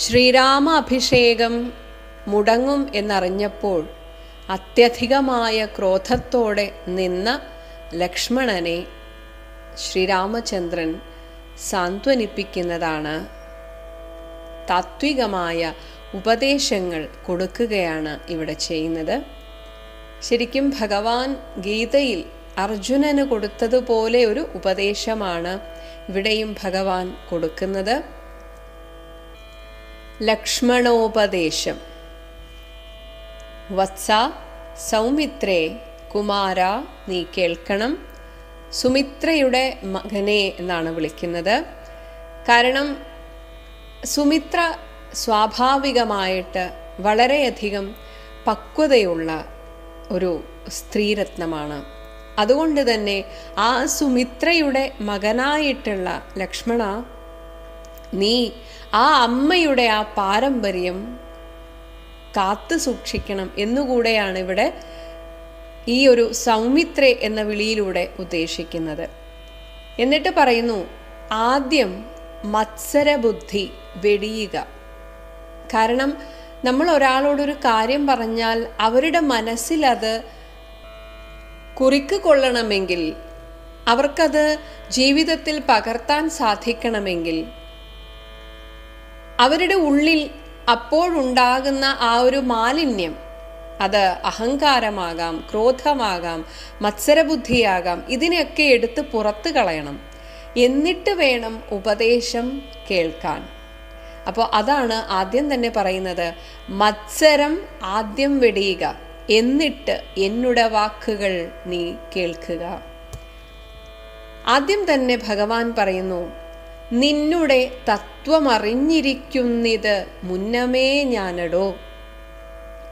ശ്രീരാമ അഭിഷേകം മുടങ്ങും എന്നറിഞ്ഞപ്പോൾ അത്യധികമായ ക്രോധത്തോടെ നിന്ന ലക്ഷ്മണനെ ശ്രീരാമചന്ദ്രൻ സാന്ത്വനിപ്പിക്കുന്നതാണ്, താത്വികമായ ഉപദേശങ്ങൾ കൊടുക്കുകയാണ് ഇവിടെ ചെയ്യുന്നത്. ശരിക്കും ഭഗവാൻ ഗീതയിൽ അർജുനന് കൊടുത്തതുപോലെ ഒരു ഉപദേശമാണ് ഇവിടെയും ഭഗവാൻ കൊടുക്കുന്നത്. ലക്ഷ്മണോപദേശം. വത്സ സൗമിത്രേ കുമാര, നീ കേൾക്കണം. സുമിത്രയുടെ മകനെ എന്നാണ് വിളിക്കുന്നത്. കാരണം സുമിത്ര സ്വാഭാവികമായിട്ട് വളരെയധികം പക്വതയുള്ള ഒരു സ്ത്രീരത്നമാണ്. അതുകൊണ്ട് തന്നെ ആ സുമിത്രയുടെ മകനായിട്ടുള്ള ലക്ഷ്മണ, നീ ആ അമ്മയുടെ ആ പാരമ്പര്യം കാത്തു സൂക്ഷിക്കണം എന്നുകൂടെയാണ് ഇവിടെ ഈ ഒരു സൗമിത്രേ എന്ന വിളിയിലൂടെ ഉദ്ദേശിക്കുന്നത്. എന്നിട്ട് പറയുന്നു, ആദ്യം മത്സരബുദ്ധി വെടിയുക. കാരണം നമ്മൾ ഒരാളോടൊരു കാര്യം പറഞ്ഞാൽ അവരുടെ മനസ്സിൽ അത് കുറിക്ക് കൊള്ളണമെങ്കിൽ, അവർക്കത് ജീവിതത്തിൽ പകർത്താൻ സാധിക്കണമെങ്കിൽ, അവരുടെ ഉള്ളിൽ അപ്പോഴുണ്ടാകുന്ന ആ ഒരു മാലിന്യം, അത് അഹങ്കാരമാകാം, ക്രോധമാകാം, മത്സരബുദ്ധിയാകാം, ഇതിനെയൊക്കെ എടുത്ത് പുറത്തു കളയണം. എന്നിട്ട് വേണം ഉപദേശം കേൾക്കാൻ. അപ്പോൾ അതാണ് ആദ്യം തന്നെ പറയുന്നത്, മത്സരം ആദ്യം വെടിയുക, എന്നിട്ട് എന്നുടെ വാക്കുകൾ നീ കേൾക്കുക. ആദ്യം തന്നെ ഭഗവാൻ പറയുന്നു, നിന്നുടെ തത്വമറിഞ്ഞിരിക്കുന്നിത് മുന്നമേ ഞാനടോ.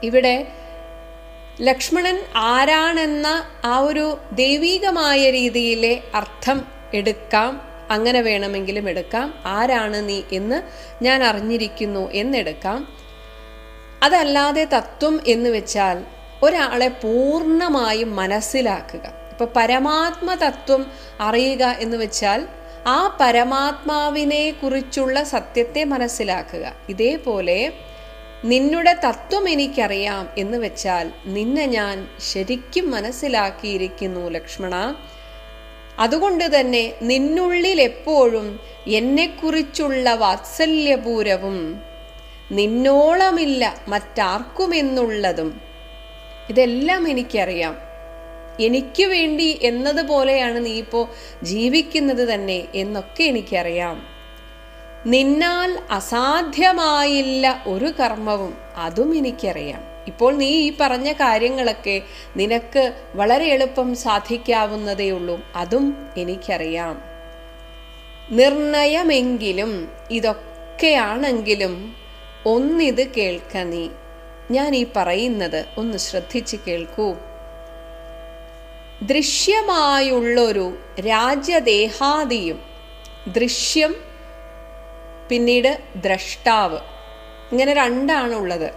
ഇവിടെ ലക്ഷ്മണൻ ആരാണെന്ന ആ ഒരു ദൈവീകമായ രീതിയിലെ അർത്ഥം എടുക്കാം, അങ്ങനെ വേണമെങ്കിലും എടുക്കാം. ആരാണ് നീ എന്ന് ഞാൻ അറിഞ്ഞിരിക്കുന്നു എന്നെടുക്കാം. അതല്ലാതെ തത്വം എന്ന് വെച്ചാൽ ഒരാളെ പൂർണ്ണമായും മനസ്സിലാക്കുക. ഇപ്പൊ പരമാത്മ തത്വം അറിയുക എന്ന് വെച്ചാൽ ആ പരമാത്മാവിനെ കുറിച്ചുള്ള സത്യത്തെ മനസ്സിലാക്കുക. ഇതേപോലെ നിന്നുടെ തത്വം എനിക്കറിയാം എന്ന് വെച്ചാൽ നിന്നെ ഞാൻ ശരിക്കും മനസ്സിലാക്കിയിരിക്കുന്നു ലക്ഷ്മണ. അതുകൊണ്ട് തന്നെ നിന്നുള്ളിൽ എപ്പോഴും എന്നെക്കുറിച്ചുള്ള വാത്സല്യപൂരവും നിന്നോളമില്ല മറ്റാർക്കുമെന്നുള്ളതും ഇതെല്ലാം എനിക്കറിയാം. എനിക്ക് വേണ്ടി എന്നതുപോലെയാണ് നീ ഇപ്പോൾ ജീവിക്കുന്നത് തന്നെ എന്നൊക്കെ എനിക്കറിയാം. നിന്നാൽ അസാധ്യമായില്ല ഒരു കർമ്മവും, അതും എനിക്കറിയാം. ഇപ്പോൾ നീ ഈ പറഞ്ഞ കാര്യങ്ങളൊക്കെ നിനക്ക് വളരെ എളുപ്പം സാധിക്കാവുന്നതേ ഉള്ളൂ, അതും എനിക്കറിയാം. നിർണയമെങ്കിലും ഇതൊക്കെയാണെങ്കിലും ഒന്നിത് കേൾക്ക നീ. ഞാൻ ഈ പറയുന്നത് ഒന്ന് ശ്രദ്ധിച്ച് കേൾക്കൂ. ദൃശ്യമായുള്ളൊരു രാജ്യദേഹാദിയും, ദൃശ്യം പിന്നീട് ദ്രഷ്ടാവ്, ഇങ്ങനെ രണ്ടാണുള്ളത്.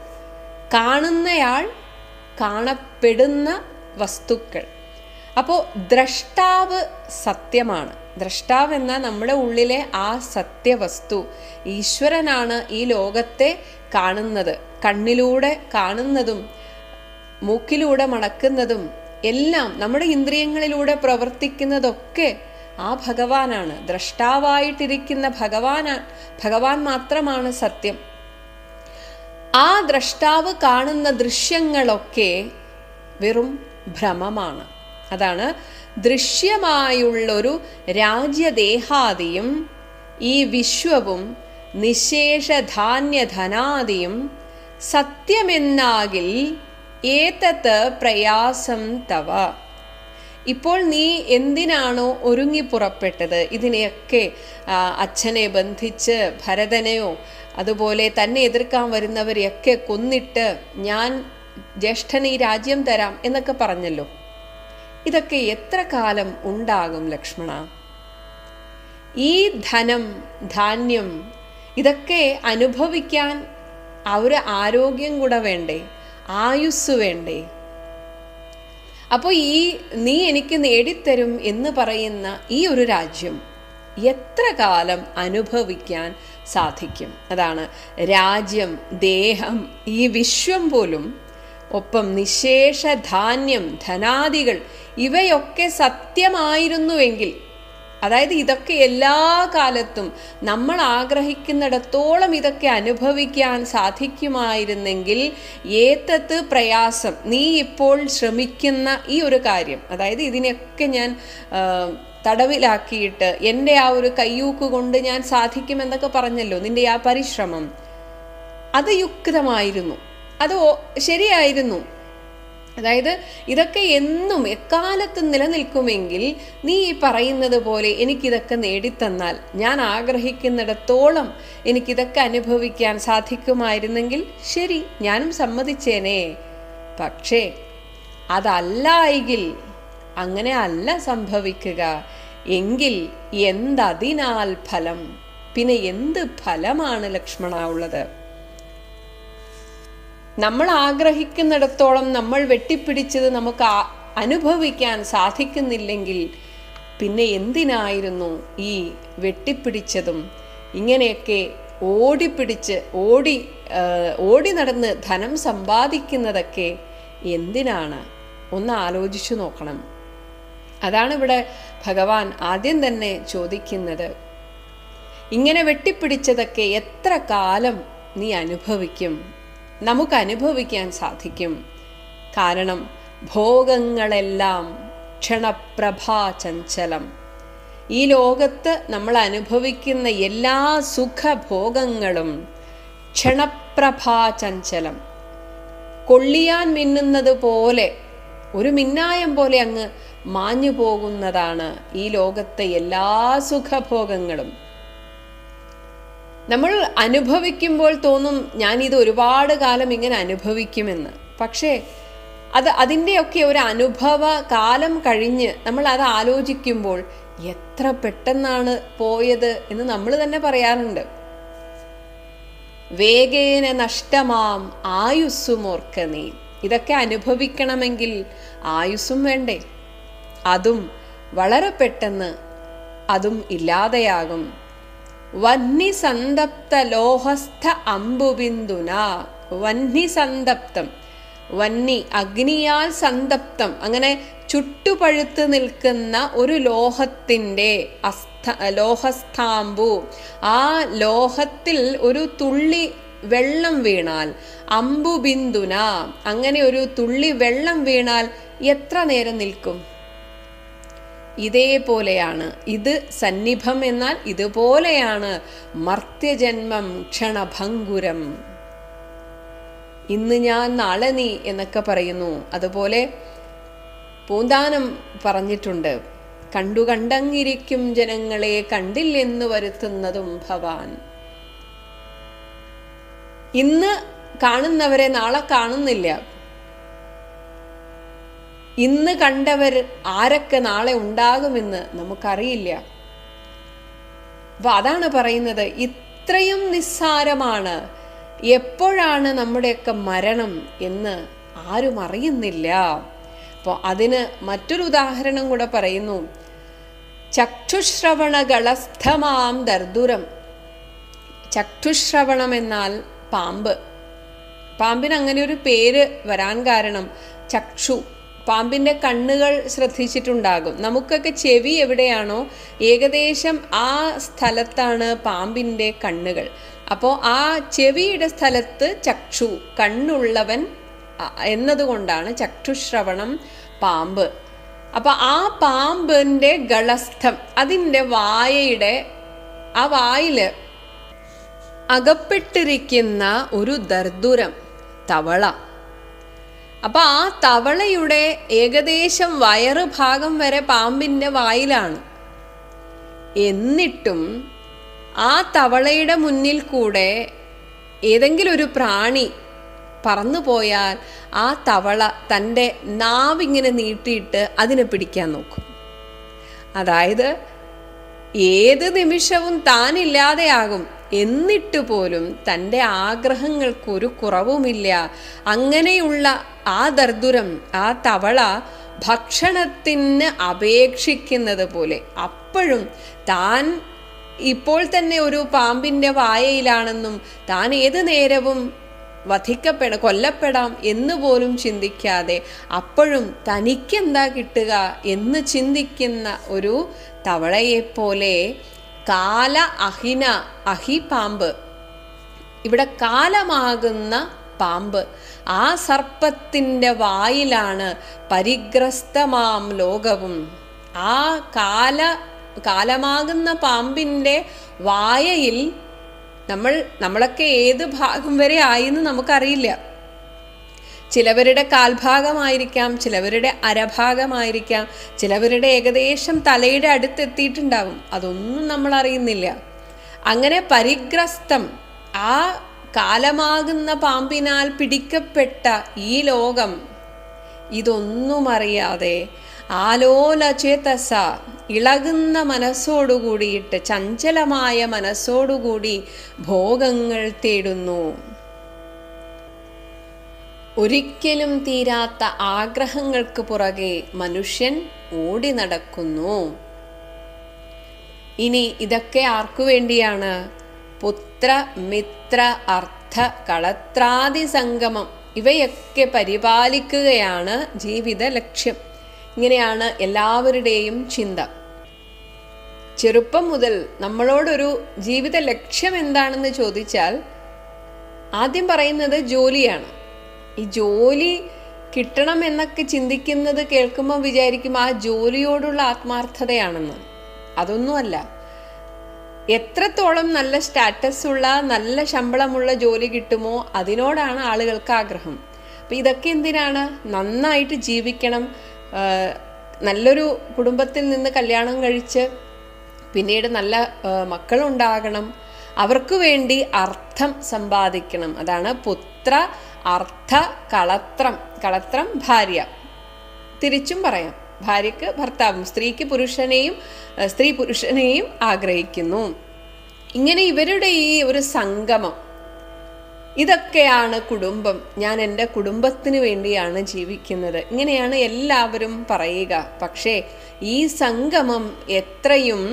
കാണുന്നയാൾ, കാണപ്പെടുന്ന വസ്തുക്കൾ. അപ്പോൾ ദ്രഷ്ടാവ് സത്യമാണ്. ദ്രഷ്ടാവ് എന്നാൽ നമ്മുടെ ഉള്ളിലെ ആ സത്യവസ്തു ഈശ്വരനാണ് ഈ ലോകത്തെ കാണുന്നത്. കണ്ണിലൂടെ കാണുന്നതും മൂക്കിലൂടെ മണക്കുന്നതും എല്ലാം നമ്മുടെ ഇന്ദ്രിയങ്ങളിലൂടെ പ്രവർത്തിക്കുന്നതൊക്കെ ആ ഭഗവാനാണ്. ദ്രഷ്ടാവായിട്ടിരിക്കുന്ന ഭഗവാൻ മാത്രമാണ് സത്യം. ആ ദ്രഷ്ടാവ് കാണുന്ന ദൃശ്യങ്ങളൊക്കെ വെറും ഭ്രമമാണ്. അതാണ് ദൃശ്യമായുള്ളൊരു രാജ്യദേഹാദിയും ഈ വിശ്വവും നിശേഷധാന്യധനാദിയും സത്യമെന്നാകിൽ ഏതത് പ്രയാസം തവ. ഇപ്പോൾ നീ എന്തിനാണോ ഒരുങ്ങി പുറപ്പെട്ടത്, ഇതിനെയൊക്കെ അച്ഛനെ ബന്ധിച്ച് ഭരതനെയോ അതുപോലെ തന്നെ എതിർക്കാൻ വരുന്നവരെയൊക്കെ കൊന്നിട്ട് ഞാൻ ജ്യേഷ്ഠന് ഈ രാജ്യം തരാം എന്നൊക്കെ പറഞ്ഞല്ലോ, ഇതൊക്കെ എത്ര കാലം ഉണ്ടാകും ലക്ഷ്മണ? ഈ ധനം, ധാന്യം ഇതൊക്കെ അനുഭവിക്കാൻ ആ ഒരു ആരോഗ്യം കൂടെ വേണ്ടേ, ആയുസ് വേണ്ടേ? അപ്പോൾ നീ എനിക്ക് നേടിത്തരും എന്ന് പറയുന്ന ഈ ഒരു രാജ്യം, എത്ര കാലം അനുഭവിക്കാൻ സാധിക്കും? അതാണ് രാജ്യം, ദേഹം, ഈ വിശ്വം പോലും, ഒപ്പം നിശേഷ ധാന്യം, ധനാദികൾ, ഇവയൊക്കെ സത്യമായിരുന്നുവെങ്കിൽ, അതായത് ഇതൊക്കെ എല്ലാ കാലത്തും നമ്മൾ ആഗ്രഹിക്കുന്നിടത്തോളം ഇതൊക്കെ അനുഭവിക്കാൻ സാധിക്കുമായിരുന്നെങ്കിൽ, ഏതത്ത് പ്രയാസം, നീ ഇപ്പോൾ ശ്രമിക്കുന്ന ഈ ഒരു കാര്യം, അതായത് ഇതിനൊക്കെ ഞാൻ തടവിലാക്കിയിട്ട് എൻ്റെ ആ ഒരു കയ്യൂക്ക് കൊണ്ട് ഞാൻ സാധിക്കുമെന്നൊക്കെ പറഞ്ഞല്ലോ, നിന്റെ ആ പരിശ്രമം അത് യുക്തമായിരുന്നു, അത് ശരിയായിരുന്നു. അതായത് ഇതൊക്കെ എന്നും എക്കാലത്തും നിലനിൽക്കുമെങ്കിൽ, നീ ഈ പറയുന്നത് പോലെ എനിക്കിതൊക്കെ നേടിത്തന്നാൽ, ഞാൻ ആഗ്രഹിക്കുന്നിടത്തോളം എനിക്കിതൊക്കെ അനുഭവിക്കാൻ സാധിക്കുമായിരുന്നെങ്കിൽ ശരി, ഞാനും സമ്മതിച്ചേനേ. പക്ഷേ അതല്ലായെങ്കിൽ, അങ്ങനെ അല്ല സംഭവിക്കുക എങ്കിൽ എന്തതിനാൽ ഫലം? പിന്നെ എന്ത് ഫലമാണ് ലക്ഷ്മണ ഉള്ളത്? നമ്മൾ ആഗ്രഹിക്കുന്നിടത്തോളം നമ്മൾ വെട്ടിപ്പിടിച്ചത് നമുക്ക് അനുഭവിക്കാൻ സാധിക്കുന്നില്ലെങ്കിൽ പിന്നെ എന്തിനായിരുന്നു ഈ വെട്ടിപ്പിടിച്ചതും ഇങ്ങനെയൊക്കെ ഓടി നടന്ന് ധനം സമ്പാദിക്കുന്നതൊക്കെ എന്തിനാണ്? ഒന്ന് ആലോചിച്ചു നോക്കണം. അതാണ് ഇവിടെ ഭഗവാൻ ആദ്യം തന്നെ ചോദിക്കുന്നത്. ഇങ്ങനെ വെട്ടിപ്പിടിച്ചതൊക്കെ എത്ര കാലം നീ അനുഭവിക്കും? നമുക്ക് അനുഭവിക്കാൻ സാധിക്കും. കാരണം ഭോഗങ്ങളെല്ലാം ക്ഷണപ്രഭാചഞ്ചലം. ഈ ലോകത്ത് നമ്മൾ അനുഭവിക്കുന്ന എല്ലാ സുഖഭോഗങ്ങളും ക്ഷണപ്രഭാചഞ്ചലം, കൊള്ളിയാൻ മിന്നുന്നത് പോലെ, ഒരു മിന്നായം പോലെ അങ്ങ് മാഞ്ഞു പോകുന്നതാണ് ഈ ലോകത്തെ എല്ലാ സുഖഭോഗങ്ങളും. നമ്മൾ അനുഭവിക്കുമ്പോൾ തോന്നും ഞാനിത് ഒരുപാട് കാലം ഇങ്ങനെ അനുഭവിക്കുമെന്ന്. പക്ഷേ അതിൻ്റെയൊക്കെ ഒരു അനുഭവ കാലം കഴിഞ്ഞ് നമ്മൾ അത് ആലോചിക്കുമ്പോൾ എത്ര പെട്ടെന്നാണ് പോയത് എന്ന് നമ്മൾ തന്നെ പറയാറുണ്ട്. വേഗേന നഷ്ടമാം ആയുസ്സുമോർക്ക നീ. ഇതൊക്കെ അനുഭവിക്കണമെങ്കിൽ ആയുസ്സും വേണ്ടേ? അതും വളരെ പെട്ടെന്ന് അതും ഇല്ലാതെയാകും. വഹ്നി സന്തപ്ത ലോഹസ്ഥ അമ്പുബിന്ദുന. വഹ്നി സന്തപ്തം, വന്നി അഗ്നിയാൽ സന്തപ്തം, അങ്ങനെ ചുട്ടുപഴുത്ത് നിൽക്കുന്ന ഒരു ലോഹത്തിൻ്റെ ലോഹസ്ഥാംബു, ആ ലോഹത്തിൽ ഒരു തുള്ളി വെള്ളം വീണാൽ, അമ്പുബിന്ദുന, അങ്ങനെ ഒരു തുള്ളി വെള്ളം വീണാൽ എത്ര നേരം നിൽക്കും? ഇതേപോലെയാണ് ഇത് സന്നിഭം എന്നാൽ ഇതുപോലെയാണ് മർത്യജന്മം ക്ഷണഭംഗുരം. ഇന്ന് ഞാൻ നാളെ നീ എന്നൊക്കെ പറയുന്നു. അതുപോലെ പൂന്താനം പറഞ്ഞിട്ടുണ്ട്, കണ്ടു കണ്ടങ്ങിരിക്കും ജനങ്ങളെ കണ്ടില്ലെന്ന് വരുത്തുന്നതും ഭവാൻ. ഇന്ന് കാണുന്നവരെ നാളെ കാണുന്നില്ല. ഇന്ന് കണ്ടവർ ആരൊക്കെ നാളെ ഉണ്ടാകുമെന്ന് നമുക്കറിയില്ല. അപ്പൊ അതാണ് പറയുന്നത്, ഇത്രയും നിസ്സാരമാണ്, എപ്പോഴാണ് നമ്മുടെയൊക്കെ മരണം എന്ന് ആരും അറിയുന്നില്ല. അപ്പോൾ അതിന് മറ്റൊരു ഉദാഹരണം കൂടെ പറയുന്നു. ചക്ഷുശ്രവണകളസ്ഥമാം ദർദുരം. ചക്ഷുശ്രവണം എന്നാൽ പാമ്പ്. പാമ്പിന് അങ്ങനെ ഒരു പേര് വരാൻ കാരണം ചക്ഷു, പാമ്പിൻ്റെ കണ്ണുകൾ ശ്രദ്ധിച്ചിട്ടുണ്ടാകും. നമുക്കൊക്കെ ചെവി എവിടെയാണോ ഏകദേശം ആ സ്ഥലത്താണ് പാമ്പിൻ്റെ കണ്ണുകൾ. അപ്പോൾ ആ ചെവിയുടെ സ്ഥലത്ത് ചക്ഷു, കണ്ണുള്ളവൻ എന്നതുകൊണ്ടാണ് ചക്ഷുശ്രവണം പാമ്പ്. അപ്പോൾ ആ പാമ്പിൻ്റെ ഗളസ്ഥം, അതിൻ്റെ ആ വായിൽ അകപ്പെട്ടിരിക്കുന്ന ഒരു ദർദുരം, തവള. അപ്പൊ ആ തവളയുടെ ഏകദേശം വയറ് ഭാഗം വരെ പാമ്പിൻ്റെ വായിലാണ്. എന്നിട്ടും ആ തവളയുടെ മുന്നിൽ കൂടെ ഏതെങ്കിലും ഒരു പ്രാണി പറന്നു പോയാൽ ആ തവള തൻ്റെ നാവിങ്ങനെ നീട്ടിയിട്ട് അതിനെ പിടിക്കാൻ നോക്കും. അതായത് ഏത് നിമിഷവും താനില്ലാതെയാകും, എന്നിട്ട് പോലും തൻ്റെ ആഗ്രഹങ്ങൾക്കൊരു കുറവുമില്ല. അങ്ങനെയുള്ള ആ ദർദുരം, ആ തവള ഭക്ഷണത്തിന് അപേക്ഷിക്കുന്നത് പോലെ അപ്പോഴും താൻ ഇപ്പോൾ തന്നെ ഒരു പാമ്പിൻ്റെ വായയിലാണെന്നും താൻ ഏതു നേരവും കൊല്ലപ്പെടാം എന്ന് പോലും ചിന്തിക്കാതെ അപ്പോഴും തനിക്കെന്താ കിട്ടുക എന്ന് ചിന്തിക്കുന്ന ഒരു തവളയെപ്പോലെ അഹി പാമ്പ്, ഇവിടെ കാലമാകുന്ന പാമ്പ്, ആ സർപ്പത്തിൻ്റെ വായിലാണ് പരിഗ്രസ്തമാം ലോകവും. ആ കാലമാകുന്ന പാമ്പിൻ്റെ വായയിൽ നമ്മളൊക്കെ ഏത് ഭാഗം വരെ ആയിന്ന് നമുക്കറിയില്ല. ചിലവരുടെ കാൽഭാഗമായിരിക്കാം, ചിലവരുടെ അരഭാഗമായിരിക്കാം, ചിലവരുടെ ഏകദേശം തലയുടെ അടുത്തെത്തിയിട്ടുണ്ടാവും. അതൊന്നും നമ്മൾ അറിയുന്നില്ല. അങ്ങനെ പരിഗ്രസ്തം, ആ കാലമാകുന്ന പാമ്പിനാൽ പിടിക്കപ്പെട്ട ഈ ലോകം ഇതൊന്നും അറിയാതെ ആലോലചേതസ, ഇളകുന്ന മനസ്സോടുകൂടിയിട്ട്, ചഞ്ചലമായ മനസ്സോടുകൂടി ഭോഗങ്ങൾ തേടുന്നു. ഒരിക്കലും തീരാത്ത ആഗ്രഹങ്ങൾക്ക് പുറകെ മനുഷ്യൻ ഓടി നടക്കുന്നു. ഇനി ഇതൊക്കെ ആർക്കു വേണ്ടിയാണ്? പുത്ര മിത്ര അർത്ഥ കളത്രാദി സംഗമം, ഇവയൊക്കെ പരിപാലിക്കുകയാണ് ജീവിത ലക്ഷ്യം. ഇങ്ങനെയാണ് എല്ലാവരുടെയും ചിന്ത. ചെറുപ്പം മുതൽ നമ്മളോടൊരു ജീവിത ലക്ഷ്യം എന്താണെന്ന് ചോദിച്ചാൽ ആദ്യം പറയുന്നത് ജോലിയാണ്. ഈ ജോലി കിട്ടണം എന്നൊക്കെ ചിന്തിക്കുന്നത് കേൾക്കുമ്പോൾ വിചാരിക്കും ആ ജോലിയോടുള്ള ആത്മാർത്ഥതയാണെന്ന്. അതൊന്നുമല്ല. എത്രത്തോളം നല്ല സ്റ്റാറ്റസ് ഉള്ള, നല്ല ശമ്പളമുള്ള ജോലി കിട്ടുമോ അതിനോടാണ് ആളുകൾക്ക് ആഗ്രഹം. അപ്പം ഇതൊക്കെ എന്തിനാണ്? നന്നായിട്ട് ജീവിക്കണം, നല്ലൊരു കുടുംബത്തിൽ നിന്ന് കല്യാണം കഴിച്ച് പിന്നീട് നല്ല മക്കളുണ്ടാകണം, അവർക്ക് വേണ്ടി അർത്ഥം സമ്പാദിക്കണം. അതാണ് പുത്ര അർത്ഥ കളത്രം. കളത്രം ഭാര്യ, തിരിച്ചും പറയാം, ഭാര്യയ്ക്ക് ഭർത്താവും, സ്ത്രീക്ക് പുരുഷനെയും, സ്ത്രീ പുരുഷനെയും ആഗ്രഹിക്കുന്നു. ഇങ്ങനെ ഇവരുടെ ഈ ഒരു സംഗമം, ഇതൊക്കെയാണ് കുടുംബം. ഞാൻ എൻ്റെ കുടുംബത്തിന് വേണ്ടിയാണ് ജീവിക്കുന്നത്, ഇങ്ങനെയാണ് എല്ലാവരും പറയുക. പക്ഷേ ഈ സംഗമം എത്രയും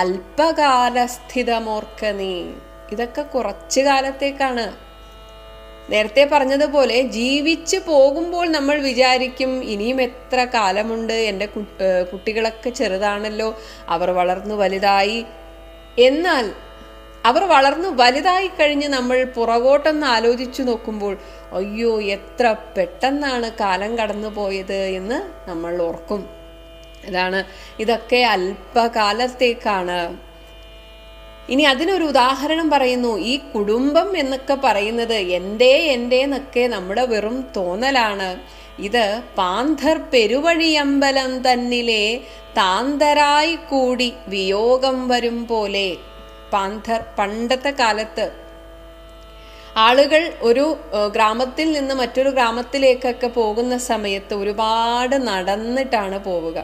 അല്പകാലസ്ഥിതമോർക്ക നീ, ഇതൊക്കെ കുറച്ചു കാലത്തേക്കാണ്. നേരത്തെ പറഞ്ഞതുപോലെ ജീവിച്ചു പോകുമ്പോൾ നമ്മൾ വിചാരിക്കും ഇനിയും എത്ര കാലമുണ്ട്, എൻ്റെ കുട്ടികളൊക്കെ ചെറുതാണല്ലോ, അവർ വളർന്നു വലുതായി. എന്നാൽ അവർ വളർന്നു വലുതായി കഴിഞ്ഞ് നമ്മൾ പുറകോട്ടൊന്ന് ആലോചിച്ചു നോക്കുമ്പോൾ അയ്യോ എത്ര പെട്ടെന്നാണ് കാലം കടന്നു പോയത് എന്ന് നമ്മൾ ഓർക്കും. അതാണ്, ഇതൊക്കെ അല്പകാലത്തേക്കാണ്. ഇനി അതിനൊരു ഉദാഹരണം പറയുന്നു. ഈ കുടുംബം എന്നൊക്കെ പറയുന്നത് എൻ്റെ എന്നൊക്കെ നമ്മുടെ വെറും തോന്നലാണ്. ഇത് പാന്തർ പെരുവഴിയമ്പലം തന്നിലെ താന്തരായി കൂടി വിയോഗം വരും പോലെ. പാന്തർ, പണ്ടത്തെ കാലത്ത് ആളുകൾ ഒരു ഗ്രാമത്തിൽ നിന്ന് മറ്റൊരു ഗ്രാമത്തിലേക്കൊക്കെ പോകുന്ന സമയത്ത് ഒരുപാട് നടന്നിട്ടാണ് പോവുക.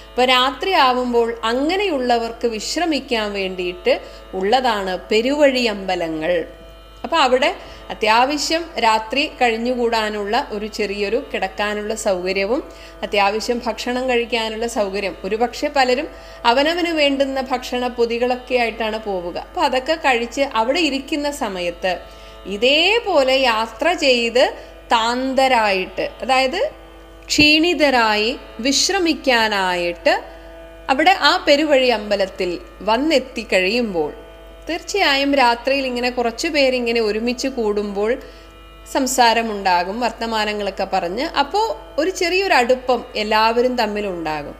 അപ്പോൾ രാത്രി ആവുമ്പോൾ അങ്ങനെയുള്ളവർക്ക് വിശ്രമിക്കാൻ വേണ്ടിയിട്ട് ഉള്ളതാണ് പെരുവഴി അമ്പലങ്ങൾ. അപ്പോൾ അവിടെ അത്യാവശ്യം രാത്രി കഴിഞ്ഞുകൂടാനുള്ള ഒരു ചെറിയൊരു കിടക്കാനുള്ള സൗകര്യവും അത്യാവശ്യം ഭക്ഷണം കഴിക്കാനുള്ള സൗകര്യം, ഒരുപക്ഷെ പലരും അവനവന് വേണ്ടുന്ന ഭക്ഷണ പൊതികളൊക്കെ ആയിട്ടാണ് പോവുക. അപ്പോൾ അതൊക്കെ കഴിച്ച് അവിടെ ഇരിക്കുന്ന സമയത്ത് ഇതേപോലെ യാത്ര ചെയ്ത് താന്തരായിട്ട്, അതായത് ക്ഷീണിതരായി വിശ്രമിക്കാനായിട്ട് അവിടെ ആ പെരുവഴി അമ്പലത്തിൽ വന്നെത്തി കഴിയുമ്പോൾ തീർച്ചയായും രാത്രിയിൽ ഇങ്ങനെ കുറച്ചു പേരിങ്ങനെ ഒരുമിച്ച് കൂടുമ്പോൾ സംസാരമുണ്ടാകും, വർത്തമാനങ്ങളൊക്കെ പറഞ്ഞ്, അപ്പോൾ ഒരു ചെറിയൊരു അടുപ്പം എല്ലാവരും തമ്മിലുണ്ടാകും.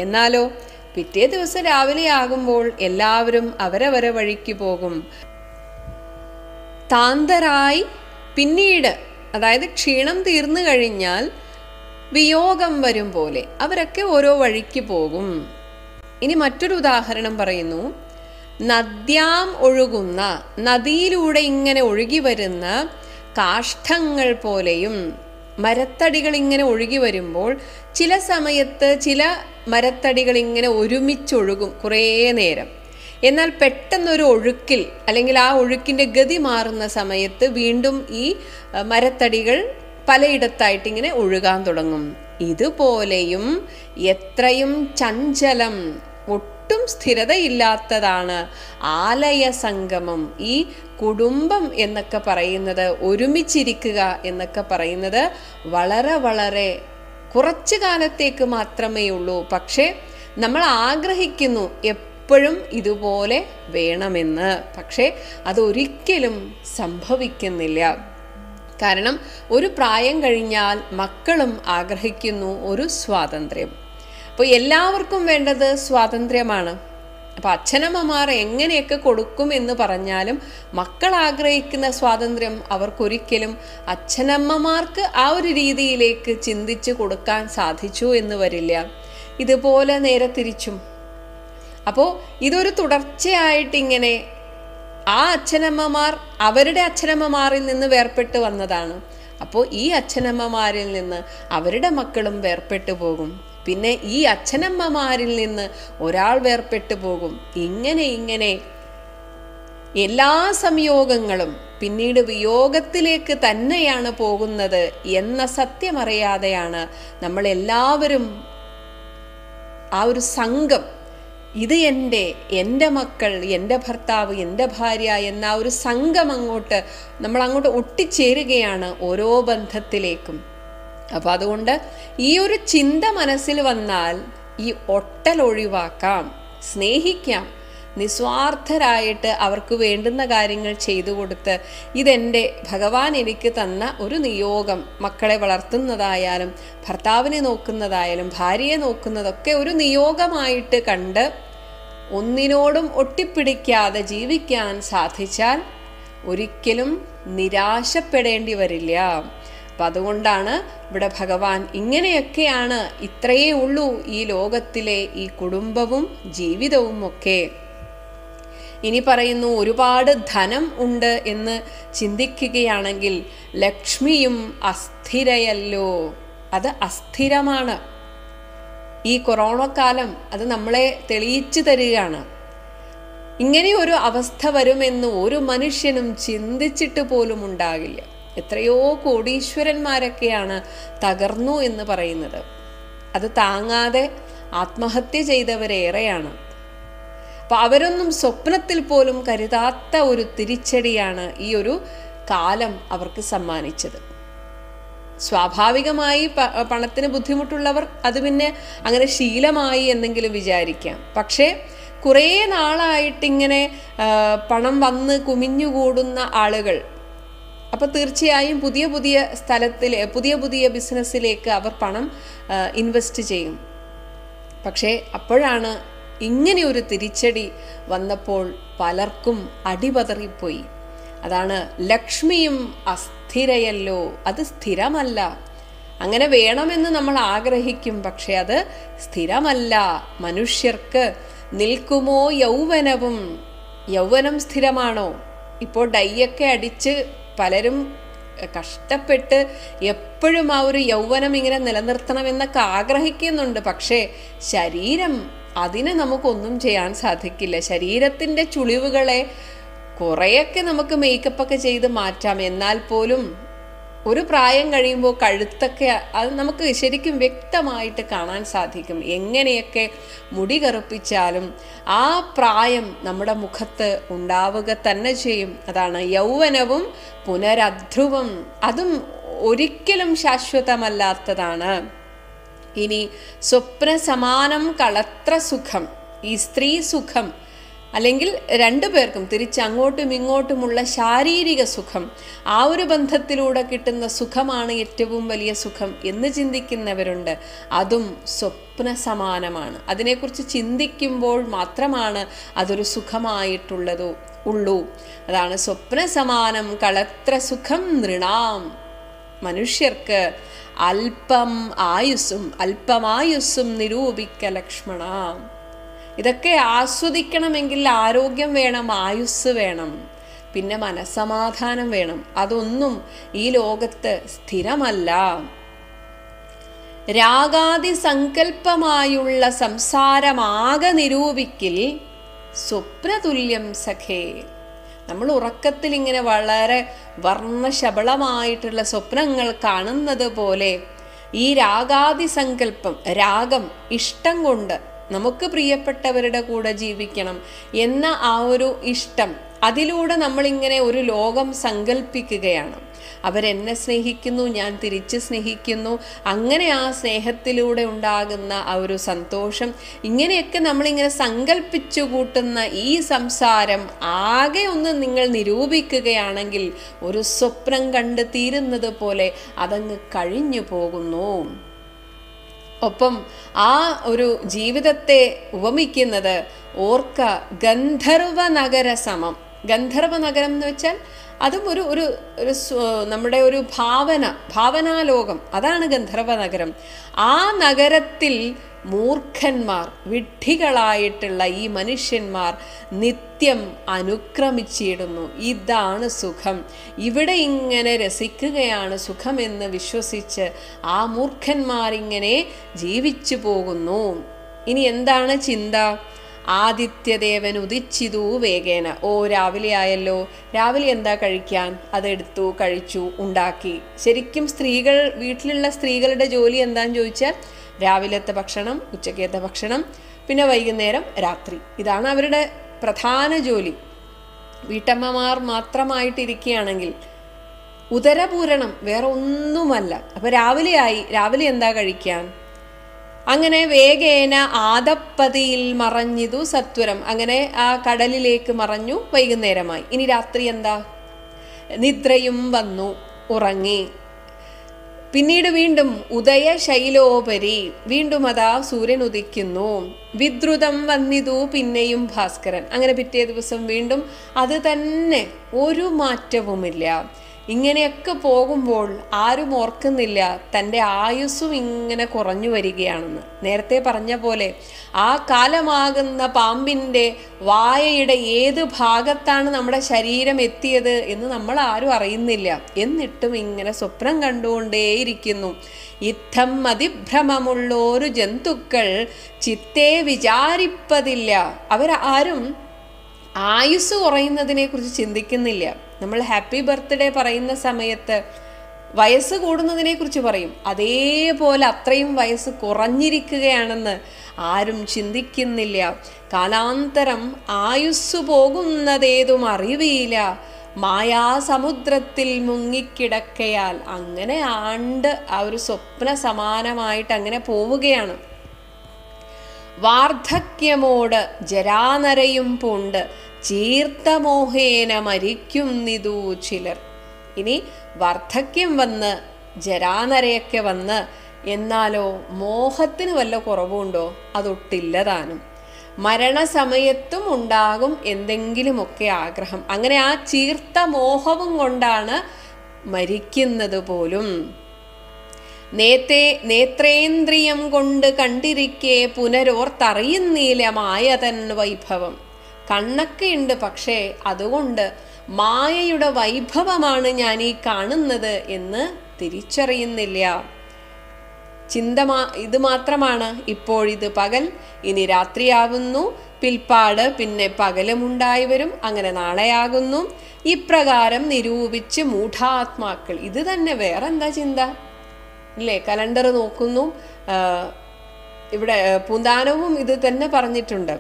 എന്നാലോ പിറ്റേ ദിവസം രാവിലെ ആകുമ്പോൾ എല്ലാവരും അവരവരെ വഴിക്ക് പോകും. താന്തരായി പിന്നീട്, അതായത് ക്ഷീണം തീർന്നു കഴിഞ്ഞാൽ വിയോഗം വരും പോലെ അവരൊക്കെ ഓരോ വഴിക്ക് പോകും. ഇനി മറ്റൊരു ഉദാഹരണം പറയുന്നു. നദ്യാം ഒഴുകുന്ന, നദിയിലൂടെ ഇങ്ങനെ ഒഴുകി വരുന്ന കാഷ്ഠങ്ങൾ പോലെയും മരത്തടികൾ ഇങ്ങനെ ഒഴുകി വരുമ്പോൾ ചില സമയത്ത് ചില മരത്തടികൾ ഇങ്ങനെ ഒരുമിച്ചൊഴുകും കുറേ നേരം. എന്നാൽ പെട്ടെന്നൊരു ഒഴുക്കിൽ, അല്ലെങ്കിൽ ആ ഒഴുക്കിൻ്റെ ഗതി മാറുന്ന സമയത്ത് വീണ്ടും ഈ മരത്തടികൾ പലയിടത്തായിട്ട് ഇങ്ങനെ ഒഴുകാൻ തുടങ്ങും. ഇതുപോലെയും എത്രയും ചഞ്ചലം, ഒട്ടും സ്ഥിരതയില്ലാത്തതാണ് ആലയ സംഗമം. ഈ കുടുംബം എന്നൊക്കെ പറയുന്നത്, ഒരുമിച്ചിരിക്കുക എന്നൊക്കെ പറയുന്നത് വളരെ വളരെ കുറച്ചു കാലത്തേക്ക് മാത്രമേ ഉള്ളൂ. പക്ഷേ നമ്മൾ ആഗ്രഹിക്കുന്നു എപ്പോഴും ഇതുപോലെ വേണമെന്ന്. പക്ഷേ അതൊരിക്കലും സംഭവിക്കുന്നില്ല. കാരണം ഒരു പ്രായം കഴിഞ്ഞാൽ മക്കളും ആഗ്രഹിക്കുന്നു ഒരു സ്വാതന്ത്ര്യം. അപ്പോൾ എല്ലാവർക്കും വേണ്ടത് സ്വാതന്ത്ര്യമാണ്. അപ്പം അച്ഛനമ്മമാർ എങ്ങനെയൊക്കെ കൊടുക്കും എന്ന് പറഞ്ഞാലും മക്കൾ ആഗ്രഹിക്കുന്ന സ്വാതന്ത്ര്യം അവർക്കൊരിക്കലും അച്ഛനമ്മമാർക്ക് ആ ഒരു രീതിയിലേക്ക് ചിന്തിച്ച് കൊടുക്കാൻ സാധിച്ചു എന്ന് വരില്ല. ഇതുപോലെ നേരെ തിരിച്ചും. അപ്പോൾ ഇതൊരു തുടർച്ചയായിട്ടിങ്ങനെ ആ അച്ഛനമ്മമാർ അവരുടെ അച്ഛനമ്മമാരിൽ നിന്ന് വേർപെട്ട് വന്നതാണ്. അപ്പോൾ ഈ അച്ഛനമ്മമാരിൽ നിന്ന് അവരുടെ മക്കളും വേർപെട്ടു പോകും. പിന്നെ ഈ അച്ഛനമ്മമാരിൽ നിന്ന് ഒരാൾ വേർപെട്ടു പോകും. ഇങ്ങനെ എല്ലാ സംയോഗങ്ങളും പിന്നീട് വിയോഗത്തിലേക്ക് തന്നെയാണ് പോകുന്നത് എന്ന സത്യമറിയാതെയാണ് നമ്മളെല്ലാവരും ആ ഒരു സംഘം, ഇത് എൻ്റെ മക്കൾ, എൻ്റെ ഭർത്താവ്, എൻ്റെ ഭാര്യ എന്ന ആ ഒരു സംഘം നമ്മൾ അങ്ങോട്ട് ഒട്ടിച്ചേരുകയാണ് ഓരോ ബന്ധത്തിലേക്കും. അപ്പം അതുകൊണ്ട് ഈ ഒരു ചിന്ത മനസ്സിൽ വന്നാൽ ഈ ഒട്ടൽ ഒഴിവാക്കാം, സ്നേഹിക്കാം, നിസ്വാർത്ഥരായിട്ട് അവർക്ക് വേണ്ടുന്ന കാര്യങ്ങൾ ചെയ്തു കൊടുത്ത് ഇതെൻ്റെ ഭഗവാൻ എനിക്ക് തന്ന ഒരു നിയോഗം, മക്കളെ വളർത്തുന്നതായാലും ഭർത്താവിനെ നോക്കുന്നതായാലും ഭാര്യയെ നോക്കുന്നതൊക്കെ ഒരു നിയോഗമായിട്ട് കണ്ട് ഒന്നിനോടും ഒട്ടിപ്പിടിക്കാതെ ജീവിക്കാൻ സാധിച്ചാൽ ഒരിക്കലും നിരാശപ്പെടേണ്ടി വരില്ല. അപ്പം അതുകൊണ്ടാണ് ഇവിടെ ഭഗവാൻ ഇങ്ങനെയൊക്കെയാണ്, ഇത്രയേ ഉള്ളൂ ഈ ലോകത്തിലെ ഈ കുടുംബവും ജീവിതവും ഒക്കെ. ഇനി പറയുന്നു, ഒരുപാട് ധനം ഉണ്ട് എന്ന് ചിന്തിക്കുകയാണെങ്കിൽ ലക്ഷ്മിയും അസ്ഥിരയല്ലോ. അത് അസ്ഥിരമാണ്. ഈ കൊറോണ കാലം അത് നമ്മളെ തെളിയിച്ചു തരികയാണ്. ഇങ്ങനെയൊരു അവസ്ഥ വരുമെന്ന് ഒരു മനുഷ്യനും ചിന്തിച്ചിട്ട് പോലും ഉണ്ടാകില്ല. എത്രയോ കോടീശ്വരന്മാരൊക്കെയാണ് തകർന്നു എന്ന് പറയുന്നത്. അത് താങ്ങാതെ ആത്മഹത്യ ചെയ്തവരേറെയാണ്. അപ്പം അവരൊന്നും സ്വപ്നത്തിൽ പോലും കരുതാത്ത ഒരു തിരിച്ചടിയാണ് ഈ ഒരു കാലം അവർക്ക് സമ്മാനിച്ചത്. സ്വാഭാവികമായി പണത്തിന് ബുദ്ധിമുട്ടുള്ളവർ അത് പിന്നെ അങ്ങനെ ശീലമായി എന്തെങ്കിലും വിചാരിക്കാം. പക്ഷേ കുറേ നാളായിട്ടിങ്ങനെ പണം വന്ന് കുമിഞ്ഞുകൂടുന്ന ആളുകൾ, അപ്പോൾ തീർച്ചയായും പുതിയ പുതിയ സ്ഥലത്തിൽ പുതിയ പുതിയ ബിസിനസ്സിലേക്ക് അവർ പണം ഇൻവെസ്റ്റ് ചെയ്യും. പക്ഷേ അപ്പോഴാണ് ഇങ്ങനെ ഒരു തിരിച്ചടി വന്നപ്പോൾ പലർക്കും അടിപതറിപ്പോയി. അതാണ് ലക്ഷ്മിയും അസ്ഥിരയല്ലോ. അത് സ്ഥിരമല്ല. അങ്ങനെ വേണമെന്ന് നമ്മൾ ആഗ്രഹിക്കും, പക്ഷെ അത് സ്ഥിരമല്ല. മനുഷ്യർക്ക് നിൽക്കുമോ യൗവനവും? യൗവനം സ്ഥിരമാണോ? ഇപ്പോൾ ഡൈയൊക്കെ അടിച്ച് പലരും കഷ്ടപ്പെട്ട് എപ്പോഴും ആ ഒരു യൗവനം ഇങ്ങനെ നിലനിർത്തണമെന്നൊക്കെ ആഗ്രഹിക്കുന്നുണ്ട്. പക്ഷേ ശരീരം, അതിന് നമുക്കൊന്നും ചെയ്യാൻ സാധിക്കില്ല. ശരീരത്തിൻ്റെ ചുളിവുകളെ കുറേയൊക്കെ നമുക്ക് മേക്കപ്പൊക്കെ ചെയ്ത് മാറ്റാം. എന്നാൽ പോലും ഒരു പ്രായം കഴിയുമ്പോൾ കഴുത്തൊക്കെ അത് നമുക്ക് ശരിക്കും വ്യക്തമായിട്ട് കാണാൻ സാധിക്കും. എങ്ങനെയൊക്കെ മുടി കറുപ്പിച്ചാലും ആ പ്രായം നമ്മുടെ മുഖത്ത് ഉണ്ടാവുക തന്നെ ചെയ്യും. അതാണ് യൗവനവും പുനരധ്രുവം. അതും ഒരിക്കലും ശാശ്വതമല്ലാത്തതാണ്. ഇനി സ്വപ്ന സമാനം കളത്ര സുഖം, ഈ സ്ത്രീ സുഖം അല്ലെങ്കിൽ രണ്ടുപേർക്കും തിരിച്ചങ്ങോട്ടും ഇങ്ങോട്ടുമുള്ള ശാരീരിക സുഖം, ആ ഒരു ബന്ധത്തിലൂടെ കിട്ടുന്ന സുഖമാണ് ഏറ്റവും വലിയ സുഖം എന്ന് ചിന്തിക്കുന്നവരുണ്ട്. അതും സ്വപ്ന സമാനമാണ്. അതിനെക്കുറിച്ച് ചിന്തിക്കുമ്പോൾ മാത്രമാണ് അതൊരു സുഖമായിട്ടുള്ളൂ. അതാണ് സ്വപ്ന സമാനം കളത്ര സുഖം നൃണാം. മനുഷ്യർക്ക് അല്പമായുസ്സും നിരൂപിക്ക ലക്ഷ്മണ. ഇതൊക്കെ ആസ്വദിക്കണമെങ്കിൽ ആരോഗ്യം വേണം, ആയുസ് വേണം, പിന്നെ മനസ്സമാധാനം വേണം. അതൊന്നും ഈ ലോകത്ത് സ്ഥിരമല്ല. രാഗാദി സങ്കല്പമായുള്ള സംസാരമാകെ നിരൂപിക്കിൽ സ്വപ്നതുല്യം സഖേ. നമ്മൾ ഉറക്കത്തിൽ ഇങ്ങനെ വളരെ വർണ്ണശബളമായിട്ടുള്ള സ്വപ്നങ്ങൾ കാണുന്നത് പോലെ ഈ രാഗാദി സങ്കല്പം, രാഗം, ഇഷ്ടം കൊണ്ട് നമുക്ക് പ്രിയപ്പെട്ടവരുടെ കൂടെ ജീവിക്കണം എന്ന ആ ഒരു ഇഷ്ടം, അതിലൂടെ നമ്മളിങ്ങനെ ഒരു ലോകം സങ്കല്പിക്കുകയാണ്. അവരെന്നെ സ്നേഹിക്കുന്നു, ഞാൻ തിരിച്ച് സ്നേഹിക്കുന്നു, അങ്ങനെ ആ സ്നേഹത്തിലൂടെ ഉണ്ടാകുന്ന ആ ഒരു സന്തോഷം, ഇങ്ങനെയൊക്കെ നമ്മളിങ്ങനെ സങ്കല്പിച്ചു കൂട്ടുന്ന ഈ സംസാരം ആകെ ഒന്ന് നിങ്ങൾ നിരൂപിക്കുകയാണെങ്കിൽ ഒരു സ്വപ്നം കണ്ട് തീരുന്നത് പോലെ അതങ്ങ് കഴിഞ്ഞു പോകുന്നു. ഒപ്പം ആ ഒരു ജീവിതത്തെ ഉപമിക്കുന്നത് ഓർക്ക ഗന്ധർവ നഗര സമം. ഗന്ധർവ നഗരം എന്ന് വെച്ചാൽ അതും ഒരു ഒരു നമ്മുടെ ഒരു ഭാവനാലോകം, അതാണ് ഗന്ധർവ നഗരം. ആ നഗരത്തിൽ മൂർഖന്മാർ, വിഡ്ഢികളായിട്ടുള്ള ഈ മനുഷ്യന്മാർ നിത്യം അനുക്രമിച്ചിടുന്നു. ഇതാണ് സുഖം, ഇവിടെ ഇങ്ങനെ രസിക്കുകയാണ് സുഖമെന്ന് വിശ്വസിച്ച് ആ മൂർഖന്മാരിങ്ങനെ ജീവിച്ചു പോകുന്നു. ഇനി എന്താണ് ചിന്ത? ആദിത്യദേവൻ ഉദിച്ചിതു വേഗേന. രാവിലെ ആയല്ലോ, രാവിലെ എന്താ കഴിക്കാൻ, അതെടുത്തു, കഴിച്ചു, ഉണ്ടാക്കി. ശരിക്കും വീട്ടിലുള്ള സ്ത്രീകളുടെ ജോലി എന്താന്ന് ചോദിച്ചാൽ രാവിലത്തെ ഭക്ഷണം, ഉച്ചക്കത്തെ ഭക്ഷണം, പിന്നെ വൈകുന്നേരം, രാത്രി. ഇതാണ് അവരുടെ പ്രധാന ജോലി. വീട്ടമ്മമാർ മാത്രമായിട്ടിരിക്കുകയാണെങ്കിൽ ഉദരപൂരണം വേറെ ഒന്നുമല്ല. അപ്പൊ രാവിലെ എന്താ കഴിക്കാൻ? അങ്ങനെ വേഗേന ആദപ്പതിയിൽ മറഞ്ഞിതു സത്വരം. അങ്ങനെ ആ കടലിലേക്ക് മറഞ്ഞു, വൈകുന്നേരമായി. ഇനി രാത്രി എന്താ? നിദ്രയും വന്നു, ഉറങ്ങി. പിന്നീട് വീണ്ടും ഉദയശൈലോപരി, വീണ്ടും അതാ സൂര്യൻ ഉദിക്കുന്നു. വിദ്രുതം വന്നിതു, പിന്നെയും ഭാസ്കരൻ. അങ്ങനെ പിറ്റേ ദിവസം വീണ്ടും അത് തന്നെ, ഒരു മാറ്റവുമില്ല. ഇങ്ങനെയൊക്കെ പോകുമ്പോൾ ആരും ഓർക്കുന്നില്ല തൻ്റെ ആയുസ്സും ഇങ്ങനെ കുറഞ്ഞു വരികയാണെന്ന്. നേരത്തെ പറഞ്ഞ പോലെ ആ കാലമാകുന്ന പാമ്പിൻ്റെ വായയുടെ ഏത് ഭാഗത്താണ് നമ്മുടെ ശരീരം എത്തിയത് എന്ന് നമ്മൾ ആരും അറിയുന്നില്ല. എന്നിട്ടും ഇങ്ങനെ സ്വപ്നം കണ്ടുകൊണ്ടേയിരിക്കുന്നു. ഇത്തം അതിഭ്രമമുള്ളൊരു ജന്തുക്കൾ ചിത്തേ വിചാരിപ്പതില്ല. അവരാരും ആയുസ് കുറയുന്നതിനെ കുറിച്ച് ചിന്തിക്കുന്നില്ല. നമ്മൾ ഹാപ്പി ബർത്ത്ഡേ പറയുന്ന സമയത്ത് വയസ്സ് കൂടുന്നതിനെ കുറിച്ച് പറയും, അതേപോലെ അത്രയും വയസ്സ് കുറഞ്ഞിരിക്കുകയാണെന്ന് ആരും ചിന്തിക്കുന്നില്ല. കാലാന്തരം ആയുസ് പോകുന്നതേതും അറിവിയില്ല, മായാസമുദ്രത്തിൽ മുങ്ങിക്കിടക്കയാൽ. അങ്ങനെ ആണ്ട് ആ ഒരു സ്വപ്ന സമാനമായിട്ട് അങ്ങനെ പോവുകയാണ്. വാർദ്ധക്യമോട് ജരാനരയും പൂണ്ട് ചീർത്തമോഹേന മരിക്കുന്നിതു ചിലർ. ഇനി വാർദ്ധക്യം വന്ന് ജരാനരയൊക്കെ വന്ന്, എന്നാലോ മോഹത്തിന് വല്ല കുറവുണ്ടോ? അതൊട്ടില്ല താനും. മരണസമയത്തും ഉണ്ടാകും എന്തെങ്കിലുമൊക്കെ ആഗ്രഹം. അങ്ങനെ ആ ചീർത്ത മോഹവും കൊണ്ടാണ് മരിക്കുന്നത് പോലും. നേത്രേന്ദ്രിയം കൊണ്ട് കണ്ടിരിക്കെ പുനരോർത്തറിയുന്നില്ല മായതൻ വൈഭവം. കണ്ണൊക്കെ ഉണ്ട്, പക്ഷേ അതുകൊണ്ട് മായയുടെ വൈഭവമാണ് ഞാൻ ഈ കാണുന്നത് എന്ന് തിരിച്ചറിയുന്നില്ല. ഇത് മാത്രമാണ്. ഇപ്പോഴിത് പകൽ, ഇനി രാത്രിയാകുന്നു, പിൽപ്പാട് പിന്നെ പകലുമുണ്ടായി വരും, അങ്ങനെ നാളെയാകുന്നു. ഇപ്രകാരം നിരൂപിച്ച് മൂഢാത്മാക്കൾ. ഇത് തന്നെ, വേറെന്താ ചിന്ത ഇല്ലേ? കലണ്ടർ നോക്കുന്നു. ഇവിടെ പൂന്താനവും ഇത് തന്നെ പറഞ്ഞിട്ടുണ്ട്.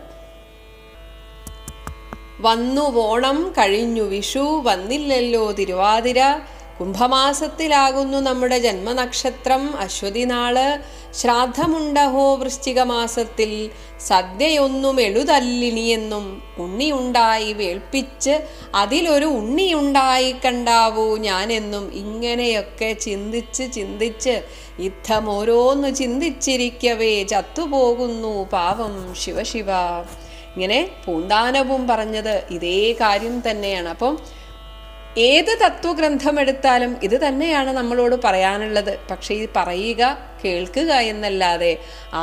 വന്നു ഓണം, കഴിഞ്ഞു വിഷു, വന്നില്ലല്ലോ തിരുവാതിര. കുംഭമാസത്തിലാകുന്നു നമ്മുടെ ജന്മനക്ഷത്രം, അശ്വതി നാള്. ശ്രാദ്ധമുണ്ടഹോ വൃശ്ചിക മാസത്തിൽ, സദ്യയൊന്നും എഴുതല്ലിനിയെന്നും ഉണ്ണിയുണ്ടായി വേൾപ്പിച്ച് അതിലൊരു ഉണ്ണിയുണ്ടായി കണ്ടാവൂ ഞാനെന്നും. ഇങ്ങനെയൊക്കെ ചിന്തിച്ച് യുദ്ധം ഓരോന്ന് ചിന്തിച്ചിരിക്കവേ ചത്തുപോകുന്നു പാവം ശിവശിവ. ഇങ്ങനെ പൂന്താനവും പറഞ്ഞത് ഇതേ കാര്യം തന്നെയാണ്. അപ്പം ഏത് തത്വഗ്രന്ഥം എടുത്താലും ഇത് തന്നെയാണ് നമ്മളോട് പറയാനുള്ളത്. പക്ഷെ ഈ പറയുക, കേൾക്കുക എന്നല്ലാതെ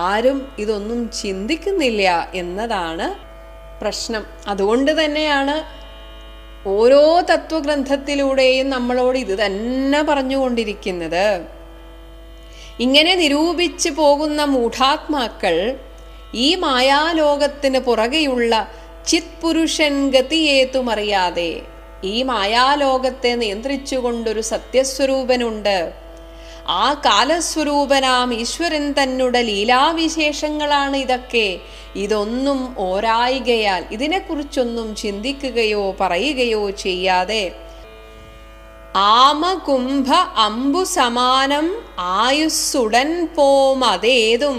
ആരും ഇതൊന്നും ചിന്തിക്കുന്നില്ല എന്നതാണ് പ്രശ്നം. അതുകൊണ്ട് തന്നെയാണ് ഓരോ തത്വഗ്രന്ഥത്തിലൂടെയും നമ്മളോട് ഇത് തന്നെ പറഞ്ഞുകൊണ്ടിരിക്കുന്നത്. ഇങ്ങനെ നിരൂപിച്ചു പോകുന്ന മൂഢാത്മാക്കൾ ഈ മായാലോകത്തിന് പുറകെയുള്ള ചിത് പുരുഷൻ ഗതിയേതുമറിയാതെ, ഈ മായാലോകത്തെ നിയന്ത്രിച്ചുകൊണ്ടൊരു സത്യസ്വരൂപനുണ്ട്, ആ കാലസ്വരൂപനാം ഈശ്വരൻ തന്നുടെ ലീലാവിശേഷങ്ങളാണ് ഇതൊക്കെ. ഇതൊന്നും ഓരായികയാൽ ഇതിനെക്കുറിച്ചൊന്നും ചിന്തിക്കുകയോ പറയുകയോ ചെയ്യാതെ ആമകുംഭ അമ്പു സമാനം ആയുസ്സുടൻ പോമതേതും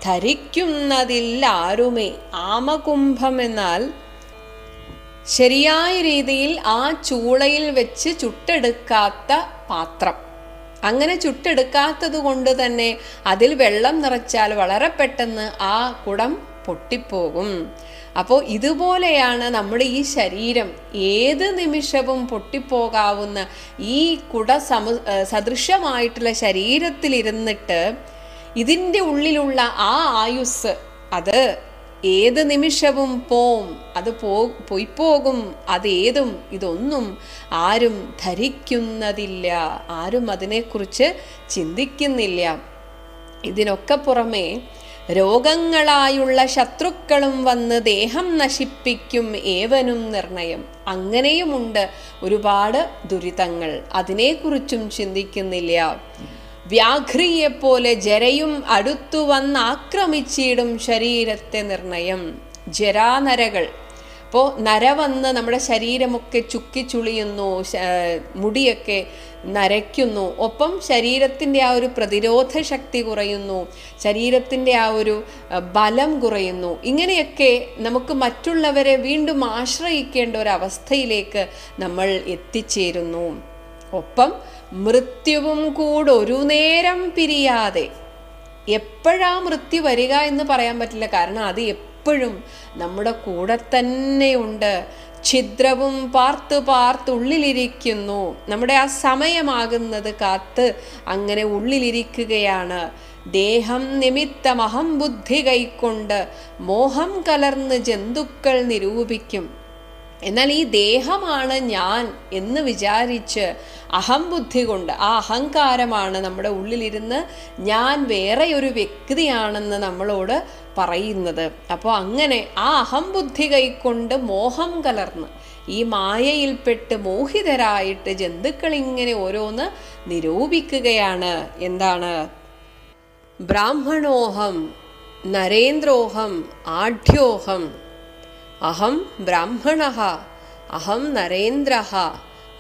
ധരിക്കുന്നതില്ലാരുമേ. ആമകുംഭം എന്നാൽ ശരിയായ രീതിയിൽ ആ ചൂളയിൽ വെച്ച് ചുട്ടെടുക്കാത്ത പാത്രം. അങ്ങനെ ചുട്ടെടുക്കാത്തത് കൊണ്ട് തന്നെ അതിൽ വെള്ളം നിറച്ചാൽ വളരെ പെട്ടെന്ന് ആ കുടം പൊട്ടിപ്പോകും. അപ്പോൾ ഇതുപോലെയാണ് നമ്മുടെ ഈ ശരീരം. ഏത് നിമിഷവും പൊട്ടിപ്പോകാവുന്ന ഈ സദൃശമായിട്ടുള്ള ശരീരത്തിലിരുന്നിട്ട് ഇതിൻ്റെ ഉള്ളിലുള്ള ആ ആയുസ് അത് ഏത് നിമിഷവും അത് പോയിപ്പോകും. അതേതും ഇതൊന്നും ആരും ധരിക്കുന്നതില്ല, ആരും അതിനെക്കുറിച്ച് ചിന്തിക്കുന്നില്ല. ഇതിനൊക്കെ പുറമെ രോഗങ്ങളായുള്ള ശത്രുക്കളും വന്ന് ദേഹം നശിപ്പിക്കും ഏവനും നിർണയം. അങ്ങനെയുമുണ്ട് ഒരുപാട് ദുരിതങ്ങൾ, അതിനെക്കുറിച്ചും ചിന്തിക്കുന്നില്ല. വ്യാഘ്രിയെപ്പോലെ ജരയും അടുത്തു വന്ന് ആക്രമിച്ചിടും ശരീരത്തെ നിർണയം. ജരാനരകൾ, അപ്പോൾ നര വന്ന് നമ്മുടെ ശരീരമൊക്കെ ചുക്കിച്ചുളിയുന്നു, മുടിയൊക്കെ നരയ്ക്കുന്നു, ഒപ്പം ശരീരത്തിൻ്റെ ആ ഒരു പ്രതിരോധ ശക്തി കുറയുന്നു, ശരീരത്തിൻ്റെ ആ ഒരു ബലം കുറയുന്നു. ഇങ്ങനെയൊക്കെ നമുക്ക് മറ്റുള്ളവരെ വീണ്ടും ആശ്രയിക്കേണ്ട ഒരവസ്ഥയിലേക്ക് നമ്മൾ എത്തിച്ചേരുന്നു. ഒപ്പം മൃത്യുവും കൂടൊരു നേരം പിരിയാതെ. എപ്പോഴാ മൃത്യു വരിക എന്ന് പറയാൻ പറ്റില്ല, കാരണം അത് എപ്പോഴും നമ്മുടെ കൂടെ തന്നെയുണ്ട്. ഛിദ്രവും പാർത്തുള്ളിലിരിക്കുന്നു. നമ്മുടെ ആ സമയമാകുന്നത് കാത്ത് അങ്ങനെ ഉള്ളിലിരിക്കുകയാണ്. ദേഹം നിമിത്തം അഹംബുദ്ധി കൈക്കൊണ്ട് മോഹം കലർന്ന് ജന്തുക്കൾ നിരൂപിക്കും. എന്നാൽ ഈ ദേഹമാണ് ഞാൻ എന്ന് വിചാരിച്ച് അഹംബുദ്ധി കൊണ്ട്, ആ അഹങ്കാരമാണ് നമ്മുടെ ഉള്ളിലിരുന്ന് ഞാൻ വേറെ ഒരു വ്യക്തിയാണെന്ന് നമ്മളോട് പറയുന്നത്. അപ്പോൾ അങ്ങനെ ആ അഹംബുദ്ധി കൈക്കൊണ്ട് മോഹം കലർന്ന് ഈ മായയിൽപ്പെട്ട് മോഹിതരായിട്ട് ജന്തുക്കൾ ഇങ്ങനെ ഓരോന്ന് നിരൂപിക്കുകയാണ്. എന്താണ്? ബ്രാഹ്മണോഹം നരേന്ദ്രോഹം ആഢ്യോഹം. അഹം ബ്രാഹ്മണഃ അഹം നരേന്ദ്രഃ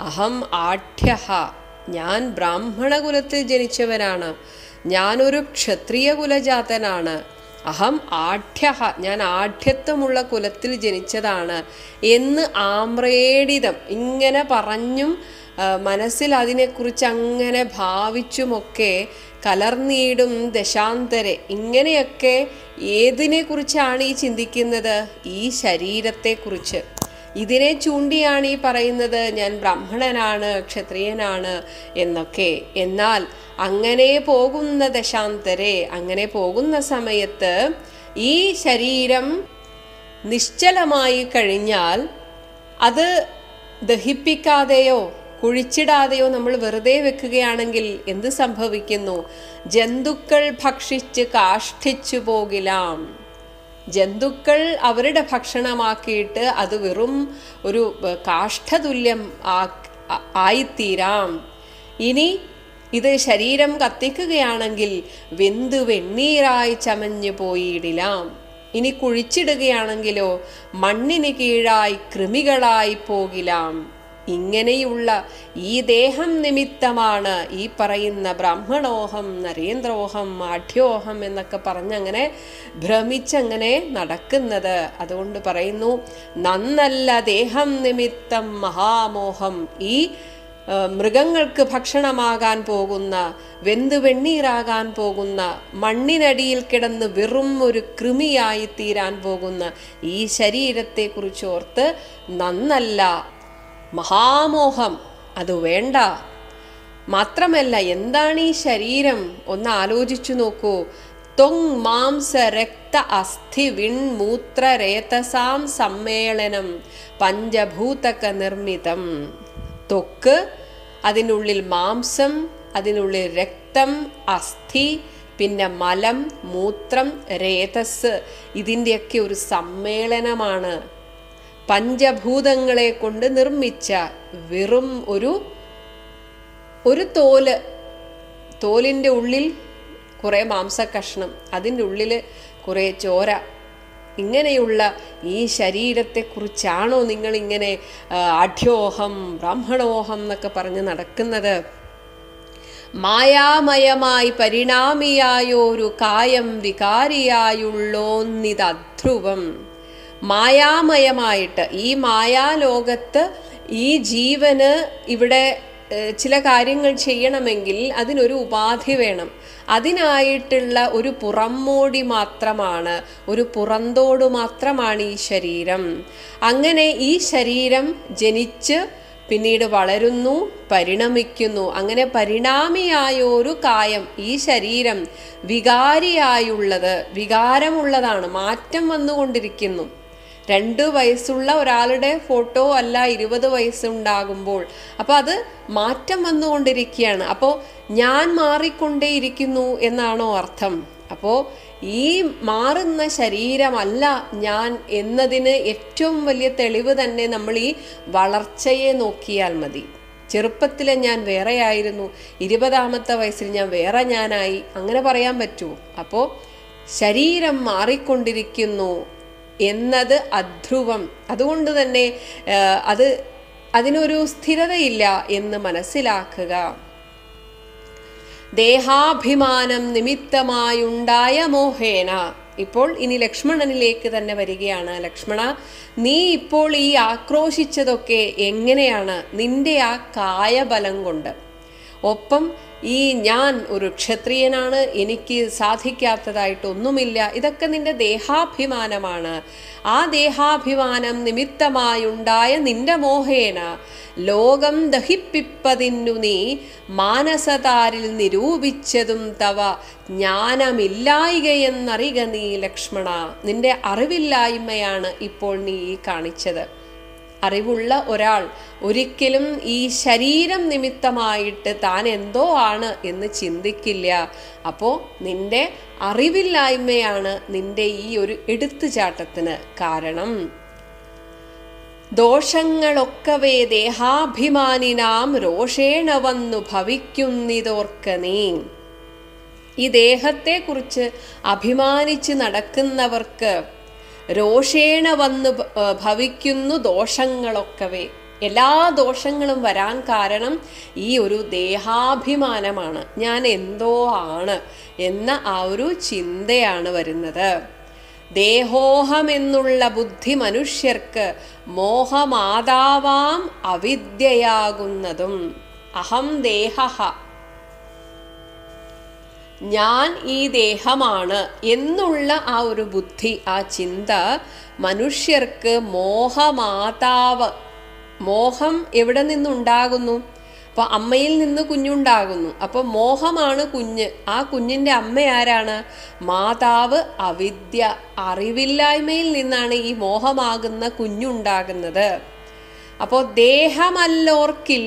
അഹം ആഢ്യഃ. ഞാൻ ബ്രാഹ്മണകുലത്തിൽ ജനിച്ചവനാണ്, ഞാനൊരു ക്ഷത്രിയ കുലജാതനാണ്. അഹം ആഢ്യഃ, ഞാൻ ആഢ്യത്വമുള്ള കുലത്തിൽ ജനിച്ചതാണ് എന്ന് ആമ്രേഡിതം ഇങ്ങനെ പറഞ്ഞും മനസ്സിൽ അതിനെക്കുറിച്ച് അങ്ങനെ ഭാവിച്ചുമൊക്കെ കലർന്നീടും ദശാന്തരെ. ഇങ്ങനെയൊക്കെ ഏതിനെക്കുറിച്ചാണ് ഈ ചിന്തിക്കുന്നത്? ഈ ശരീരത്തെക്കുറിച്ച്. ഇതിനെ ചൂണ്ടിയാണ് ഈ പറയുന്നത് ഞാൻ ബ്രാഹ്മണനാണ്, ക്ഷത്രിയനാണ് എന്നൊക്കെ. എന്നാൽ അങ്ങനെ പോകുന്ന ദശാന്തരെ, അങ്ങനെ പോകുന്ന സമയത്ത് ഈ ശരീരം നിശ്ചലമായി കഴിഞ്ഞാൽ അത് ദഹിപ്പിക്കാതെയോ കുഴിച്ചിടാതെയോ നമ്മൾ വെറുതെ വെക്കുകയാണെങ്കിൽ എന്ത് സംഭവിക്കുന്നു? ജന്തുക്കൾ ഭക്ഷിച്ച് കാഷ്ഠിച്ചു പോകിലാം. ജന്തുക്കൾ അവരുടെ ഭക്ഷണമാക്കിയിട്ട് അത് വെറും ഒരു കാഷ്ഠതുല്യം ആയിത്തീരാം. ഇനി ഇത് ശരീരം കത്തിക്കുകയാണെങ്കിൽ വെന്തു വെണ്ണീറായി ചമഞ്ഞു പോയിടിലാം. ഇനി കുഴിച്ചിടുകയാണെങ്കിലോ മണ്ണിന് കീഴായി കൃമികളായി പോകിലാം. ഇങ്ങനെയുള്ള ഈ ദേഹം നിമിത്തമാണ് ഈ പറയുന്ന ബ്രാഹ്മണോഹം നരേന്ദ്രോഹം ആഢ്യോഹം എന്നൊക്കെ പറഞ്ഞങ്ങനെ ഭ്രമിച്ചങ്ങനെ നടക്കുന്നത്. അതുകൊണ്ട് പറയുന്നു നന്നല്ല ദേഹം നിമിത്തം മഹാമോഹം. ഈ മൃഗങ്ങൾക്ക് ഭക്ഷണമാകാൻ പോകുന്ന, വെന്തു വെണ്ണീറാകാൻ പോകുന്ന, മണ്ണിനടിയിൽ കിടന്ന് വെറും ഒരു കൃമിയായി തീരാൻ പോകുന്ന ഈ ശരീരത്തെക്കുറിച്ച് ഓർത്ത് നന്നല്ല, മഹാമോഹം, അത് വേണ്ട. മാത്രമല്ല എന്താണ് ഈ ശരീരം ഒന്ന് ആലോചിച്ചു നോക്കൂ. ത്വങ് മാംസ രക്ത അസ്ഥി വിൺമൂത്ര രേതസാം സമ്മേളനം പഞ്ചഭൂതക നിർമ്മിതം. ത്വക്ക്, അതിനുള്ളിൽ മാംസം, അതിനുള്ളിൽ രക്തം, അസ്ഥി, പിന്നെ മലം, മൂത്രം, രേതസ്, ഇതിൻ്റെയൊക്കെ ഒരു സമ്മേളനമാണ്. പഞ്ചഭൂതങ്ങളെ കൊണ്ട് നിർമ്മിച്ച വെറും ഒരു തോല്, തോലിൻ്റെ ഉള്ളിൽ കുറേ മാംസക്കഷ്ണം, അതിൻ്റെ ഉള്ളിൽ കുറേ ചോര. ഇങ്ങനെയുള്ള ഈ ശരീരത്തെക്കുറിച്ചാണോ നിങ്ങളിങ്ങനെ അഢ്യോഹം ബ്രാഹ്മണോഹം എന്നൊക്കെ പറഞ്ഞ് നടക്കുന്നത്? മായാമയമായി പരിണാമിയായൊരു കായം വികാരിയായുള്ളോന്നിതധ്രുവം. മായാമയമായിട്ട് ഈ മായാലോകത്ത് ഈ ജീവന് ഇവിടെ ചില കാര്യങ്ങൾ ചെയ്യണമെങ്കിൽ അതിനൊരു ഉപാധി വേണം. അതിനായിട്ടുള്ള ഒരു പുറംമോടി മാത്രമാണ്, ഒരു പുറന്തോട് മാത്രമാണ് ഈ ശരീരം. അങ്ങനെ ഈ ശരീരം ജനിച്ച് പിന്നീട് വളരുന്നു, പരിണമിക്കുന്നു. അങ്ങനെ പരിണാമിയായൊരു കായം, ഈ ശരീരം വികാരിയായുള്ളത്, വികാരമുള്ളതാണ്, മാറ്റം വന്നുകൊണ്ടിരിക്കുന്നു. 2 വയസ്സുള്ള ഒരാളുടെ ഫോട്ടോ അല്ല 20 വയസ്സുണ്ടാകുമ്പോൾ. അപ്പോൾ അത് മാറ്റം വന്നുകൊണ്ടിരിക്കുകയാണ്. അപ്പോൾ ഞാൻ മാറിക്കൊണ്ടേയിരിക്കുന്നു എന്നാണോ അർത്ഥം? അപ്പോൾ ഈ മാറുന്ന ശരീരമല്ല ഞാൻ എന്നതിന് ഏറ്റവും വലിയ തെളിവ് തന്നെ നമ്മൾ ഈ വളർച്ചയെ നോക്കിയാൽ മതി. ചെറുപ്പത്തിലെ ഞാൻ വേറെയായിരുന്നു, 20ാമത്തെ വയസ്സിൽ ഞാൻ വേറെ ഞാനായി, അങ്ങനെ പറയാൻ പറ്റുമോ? അപ്പോൾ ശരീരം മാറിക്കൊണ്ടിരിക്കുന്നു എന്നത് അധ്രുവം. അതുകൊണ്ട് തന്നെ അതിനൊരു സ്ഥിരതയില്ല എന്ന് മനസ്സിലാക്കുക. ദേഹാഭിമാനം നിമിത്തമായുണ്ടായ മോഹേന. ഇപ്പോൾ ഇനി ലക്ഷ്മണനിലേക്ക് തന്നെ വരികയാണ്. ലക്ഷ്മണ, നീ ഇപ്പോൾ ഈ ആക്രോശിച്ചതൊക്കെ എങ്ങനെയാണ്? നിന്റെ ആ കായബലം കൊണ്ട്. ഒപ്പം ഈ ഞാൻ ഒരു ക്ഷത്രിയനാണ്, എനിക്ക് സാധിക്കാത്തതായിട്ടൊന്നുമില്ല, ഇതൊക്കെ നിന്റെ ദേഹാഭിമാനമാണ്. ആ ദേഹാഭിമാനം നിമിത്തമായുണ്ടായ നിന്റെ മോഹേന ലോകം ദഹിപ്പിപ്പതിന്നു നീ മാനസതാരിൽ നിരൂപിച്ചതും തവ ജ്ഞാനമില്ലായികയെന്നറിക നീ ലക്ഷ്മണ. നിന്റെ അറിവില്ലായ്മയാണ് ഇപ്പോൾ നീ ഈ കാണിച്ചത്. അറിവുള്ള ഒരാൾ ഒരിക്കലും ഈ ശരീരം നിമിത്തമായിട്ട് താൻ എന്തോ ആണ് എന്ന് ചിന്തിക്കില്ല. അപ്പോൾ നിന്റെ അറിവില്ലായ്മയാണ് നിന്റെ ഈ ഒരു എടുത്തുചാട്ടത്തിന് കാരണം. ദോഷങ്ങളൊക്കവേ ദേഹാഭിമാനിനാം രോഷേണ വന്നു ഭവിക്കുന്നിതോർക്ക നീ. ഈ ദേഹത്തെക്കുറിച്ച് അഭിമാനിച്ച് നടക്കുന്നവർക്ക് രോഷേണ വന്ന് ഭവിക്കുന്നു ദോഷങ്ങളൊക്കവേ. എല്ലാ ദോഷങ്ങളും വരാൻ കാരണം ഈ ഒരു ദേഹാഭിമാനമാണ്. ഞാൻ എന്തോ ആണ് എന്ന ആ ഒരു ചിന്തയാണ് വരുന്നത്. ദേഹോഹം എന്നുള്ള ബുദ്ധി മനുഷ്യർക്ക് മോഹമാതാവാം അവിദ്യയാകുന്നതും. അഹം ദേഹ, ഞാൻ ഈ ദേഹമാണ് എന്നുള്ള ആ ഒരു ബുദ്ധി, ആ ചിന്ത മനുഷ്യർക്ക് മോഹമാതാവ്. മോഹം എവിടെ നിന്നുണ്ടാകുന്നു? അപ്പോൾ അമ്മയിൽ നിന്ന് കുഞ്ഞുണ്ടാകുന്നു. അപ്പോൾ മോഹമാണ് കുഞ്ഞ്. ആ കുഞ്ഞിൻ്റെ അമ്മ ആരാണ്? മാതാവ് അവിദ്യ, അറിവില്ലായ്മയിൽ നിന്നാണ് ഈ മോഹമാകുന്ന കുഞ്ഞുണ്ടാകുന്നത്. അപ്പോൾ ദേഹമല്ലോർക്കിൽ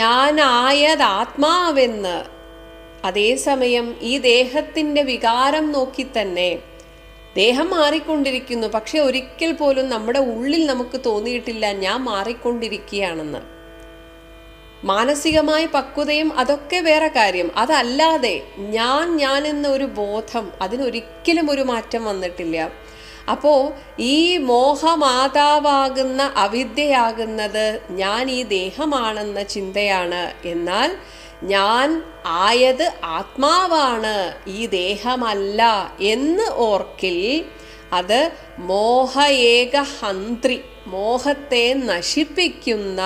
ഞാനായത് ആത്മാവെന്ന്. അതേസമയം ഈ ദേഹത്തിൻ്റെ വികാരം നോക്കി തന്നെ ദേഹം മാറിക്കൊണ്ടിരിക്കുന്നു. പക്ഷെ ഒരിക്കൽ പോലും നമ്മുടെ ഉള്ളിൽ നമുക്ക് തോന്നിയിട്ടില്ല ഞാൻ മാറിക്കൊണ്ടിരിക്കുകയാണെന്ന്. മാനസികമായ പക്വതയും അതൊക്കെ വേറെ കാര്യം. അതല്ലാതെ ഞാൻ എന്ന ഒരു ബോധം, അതിനൊരിക്കലും ഒരു മാറ്റം വന്നിട്ടില്ല. അപ്പോൾ ഈ മോഹമാതാവാകുന്ന അവിദ്യയാകുന്നത് ഞാൻ ഈ ദേഹമാണെന്ന ചിന്തയാണ്. എന്നാൽ ഞാൻ ആയത് ആത്മാവാണ്, ഈ ദേഹമല്ല എന്ന് ഓർക്കിൽ അത് മോഹയേകഹന്ത്രി, മോഹത്തെ നശിപ്പിക്കുന്ന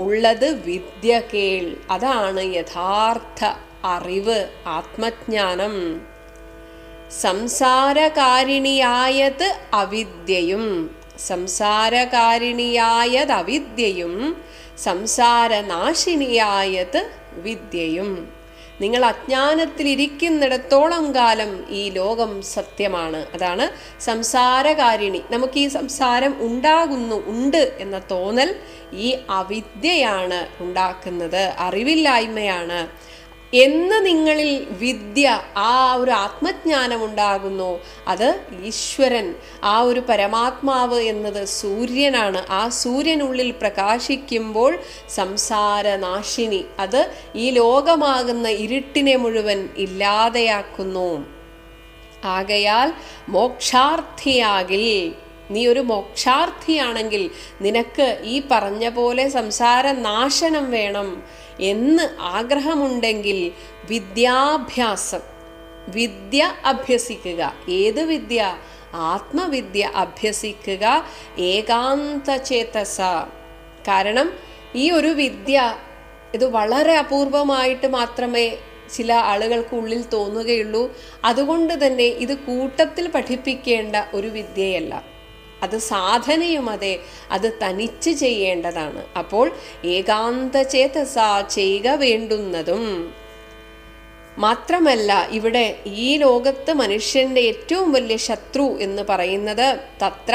ഉള്ളത് വിദ്യ കേൾ. അതാണ് യഥാർത്ഥ അറിവ്, ആത്മജ്ഞാനം. സംസാരകാരിണിയായത് അവിദ്യയും, സംസാരകാരിണിയായത് അവിദ്യയും സംസാരനാശിനിയായത് വിദ്യയും. നിങ്ങൾ അജ്ഞാനത്തിലിരിക്കുന്നിടത്തോളം കാലം ഈ ലോകം സത്യമാണ്. അതാണ് സംസാരകാരിണി. നമുക്ക് ഈ സംസാരം ഉണ്ട് എന്ന തോന്നൽ ഈ അവിദ്യയാണ് ഉണ്ടാക്കുന്നത്, അറിവില്ലായ്മയാണ്. എന്ന് നിങ്ങളിൽ വിദ്യ, ആ ഒരു ആത്മജ്ഞാനം ഉണ്ടാകുന്നു, അത് ഈശ്വരൻ, ആ ഒരു പരമാത്മാവ് എന്നത് സൂര്യനാണ്. ആ സൂര്യനുള്ളിൽ പ്രകാശിക്കുമ്പോൾ സംസാരനാശിനി, അത് ഈ ലോകമാകുന്ന ഇരുട്ടിനെ മുഴുവൻ ഇല്ലാതെയാക്കുന്നു. ആകയാൽ മോക്ഷാർത്ഥിയാകിൽ, നീ ഒരു മോക്ഷാർത്ഥിയാണെങ്കിൽ നിനക്ക് ഈ പറഞ്ഞ പോലെ സംസാരനാശനം വേണം എന്ന് ആഗ്രഹമുണ്ടെങ്കിൽ വിദ്യാഭ്യാസം, വിദ്യ അഭ്യസിക്കുക. ഏത് വിദ്യ? ആത്മവിദ്യ അഭ്യസിക്കുക ഏകാന്തചേതസ. കാരണം ഈ ഒരു വിദ്യ ഇത് വളരെ അപൂർവമായിട്ട് മാത്രമേ ചില ആളുകൾക്ക് ഉള്ളിൽ തോന്നുകയുള്ളൂ. അതുകൊണ്ട് തന്നെ ഇത് കൂട്ടത്തിൽ പഠിപ്പിക്കേണ്ട ഒരു വിദ്യയല്ല, അത് സാധനയും അതെ, അത് തനിച്ച് ചെയ്യേണ്ടതാണ്. അപ്പോൾ ഏകാന്തചേതസ ചെയ്യുക വേണ്ടുന്നതും. മാത്രമല്ല ഇവിടെ ഈ ലോകത്ത് മനുഷ്യന്റെ ഏറ്റവും വലിയ ശത്രു എന്ന് പറയുന്നത് തത്ര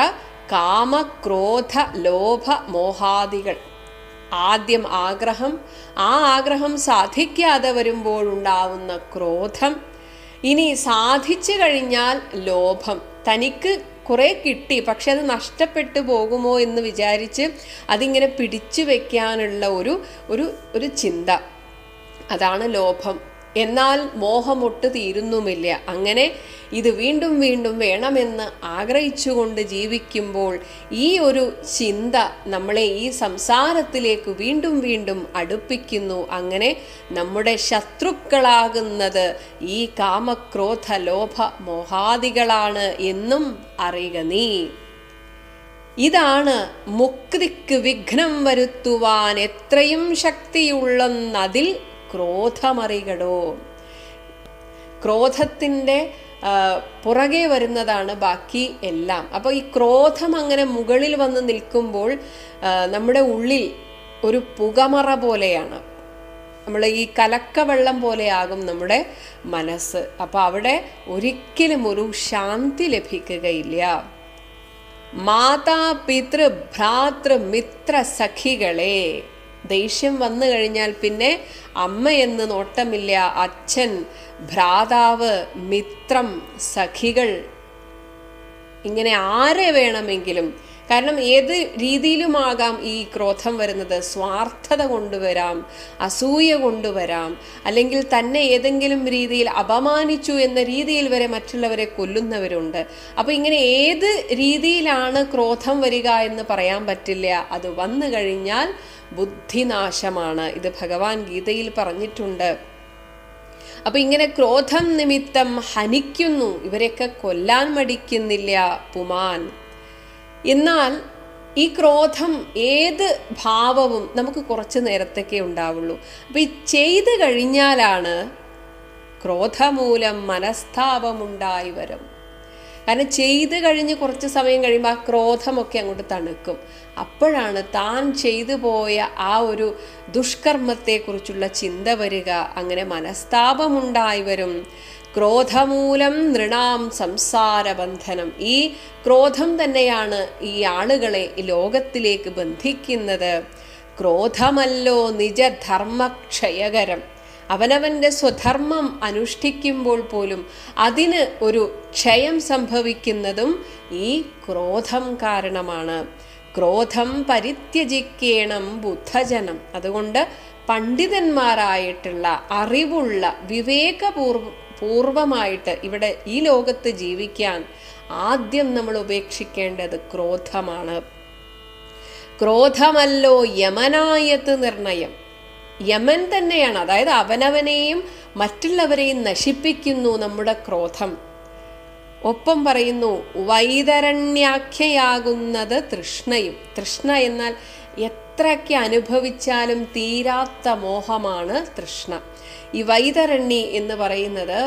കാമക്രോധ ലോഭ മോഹാദികൾ. ആദ്യം ആഗ്രഹം, ആ ആഗ്രഹം സാധിക്കാതെ വരുമ്പോഴുണ്ടാവുന്ന ക്രോധം, ഇനി സാധിച്ചു കഴിഞ്ഞാൽ ലോഭം. തനിക്ക് കുറെ കിട്ടി, പക്ഷെ അത് നഷ്ടപ്പെട്ടു പോകുമോ എന്ന് വിചാരിച്ച് അതിങ്ങനെ പിടിച്ചു വെക്കാനുള്ള ഒരു ചിന്ത, അതാണ് ലോഭം. എന്നാൽ മോഹമൊട്ട് തീരുന്നുമില്ല. അങ്ങനെ ഇത് വീണ്ടും വീണ്ടും വേണമെന്ന് ആഗ്രഹിച്ചുകൊണ്ട് ജീവിക്കുമ്പോൾ ഈ ഒരു ചിന്ത നമ്മളെ ഈ സംസാരത്തിലേക്ക് വീണ്ടും വീണ്ടും അടുപ്പിക്കുന്നു. അങ്ങനെ നമ്മുടെ ശത്രുക്കളാകുന്നത് ഈ കാമക്രോധ ലോഭ മോഹാദികളാണ് എന്നും അറിയുക നീ. ഇതാണ് മുക്തിക്ക് വിഘ്നം വരുത്തുവാൻ എത്രയും ശക്തിയുള്ളതിൽ ക്രോധമറികടോ. ക്രോധത്തിൻ്റെ പുറകെ വരുന്നതാണ് ബാക്കി എല്ലാം. അപ്പോൾ ഈ ക്രോധം അങ്ങനെ മുകളിൽ വന്ന് നിൽക്കുമ്പോൾ നമ്മുടെ ഉള്ളിൽ ഒരു പുകമറ പോലെയാണ്, നമ്മൾ ഈ കലക്കവെള്ളം പോലെയാകും നമ്മുടെ മനസ്സ്. അപ്പോൾ അവിടെ ഒരിക്കലും ഒരു ശാന്തി ലഭിക്കുകയില്ല. മാതാ പിതൃ ഭ്രാതൃ മിത്ര സഖികളെ, ദേഷ്യം വന്നു കഴിഞ്ഞാൽ പിന്നെ അമ്മയെന്ന് നോട്ടമില്ല, അച്ഛൻ, ഭ്രാതാവ്, മിത്രം, സഖികൾ, ഇങ്ങനെ ആരെ വേണമെങ്കിലും. കാരണം ഏത് രീതിയിലുമാകാം ഈ ക്രോധം വരുന്നത്. സ്വാർത്ഥത കൊണ്ടുവരാം, അസൂയ കൊണ്ടുവരാം, അല്ലെങ്കിൽ തന്നെ ഏതെങ്കിലും രീതിയിൽ അപമാനിച്ചു എന്ന രീതിയിൽ വരെ മറ്റുള്ളവരെ കൊല്ലുന്നവരുണ്ട്. അപ്പോൾ ഇങ്ങനെ ഏത് രീതിയിലാണ് ക്രോധം വരിക എന്ന് പറയാൻ പറ്റില്ല. അത് വന്നു കഴിഞ്ഞാൽ ബുദ്ധിനാശമാണ്. ഇത് ഭഗവാൻ ഗീതയിൽ പറഞ്ഞിട്ടുണ്ട്. അപ്പൊ ഇങ്ങനെ ക്രോധം നിമിത്തം ഹനിക്കുന്നു, ഇവരെയൊക്കെ കൊല്ലാൻ മടിക്കുന്നില്ല പുമാൻ. എന്നാൽ ഈ ക്രോധം ഏത് ഭാവവും നമുക്ക് കുറച്ച് നേരത്തേക്കേ ഉണ്ടാവുള്ളൂ. അപ്പൊ ഈ ചെയ്തു കഴിഞ്ഞാലാണ് ക്രോധമൂലം മനസ്താപമുണ്ടായി വരും. കാരണം ചെയ്ത് കഴിഞ്ഞ് കുറച്ച് സമയം കഴിയുമ്പോൾ ആ ക്രോധമൊക്കെ അങ്ങോട്ട് തണുക്കും. അപ്പോഴാണ് താൻ ചെയ്തു പോയ ആ ഒരു ദുഷ്കർമ്മത്തെക്കുറിച്ചുള്ള ചിന്ത വരിക. അങ്ങനെ മനസ്താപമുണ്ടായി വരും. ക്രോധമൂലം നൃണാം സംസാരബന്ധനം. ഈ ക്രോധം തന്നെയാണ് ഈ ആളുകളെ ഈ ലോകത്തിലേക്ക് ബന്ധിക്കുന്നത്. ക്രോധമല്ലോ നിജധർമ്മക്ഷയകരം. അവനവൻ്റെ സ്വധർമ്മം അനുഷ്ഠിക്കുമ്പോൾ പോലും അതിന് ഒരു ക്ഷയം സംഭവിക്കുന്നതും ഈ ക്രോധം കാരണമാണ്. ക്രോധം പരിത്യജിക്കേണം ബുദ്ധജനം. അതുകൊണ്ട് പണ്ഡിതന്മാരായിട്ടുള്ള അറിവുള്ള വിവേകപൂർവമായിട്ട് ഇവിടെ ഈ ലോകത്ത് ജീവിക്കാൻ ആദ്യം നമ്മൾ ഉപേക്ഷിക്കേണ്ടത് ക്രോധമാണ്. ക്രോധമല്ലോ യമനായത്ത് നിർണയം. യമൻ തന്നെയാണ്, അതായത് അവനവനെയും മറ്റുള്ളവരെയും നശിപ്പിക്കുന്നു നമ്മുടെ ക്രോധം. ഒപ്പം പറയുന്നു വൈതരണ്യാഖ്യയാകുന്നത് തൃഷ്ണയും. തൃഷ്ണ എന്നാൽ എത്രയൊക്കെ അനുഭവിച്ചാലും തീരാത്ത മോഹമാണ് തൃഷ്ണ. ഈ വൈതരണ്യ എന്ന് പറയുന്നത്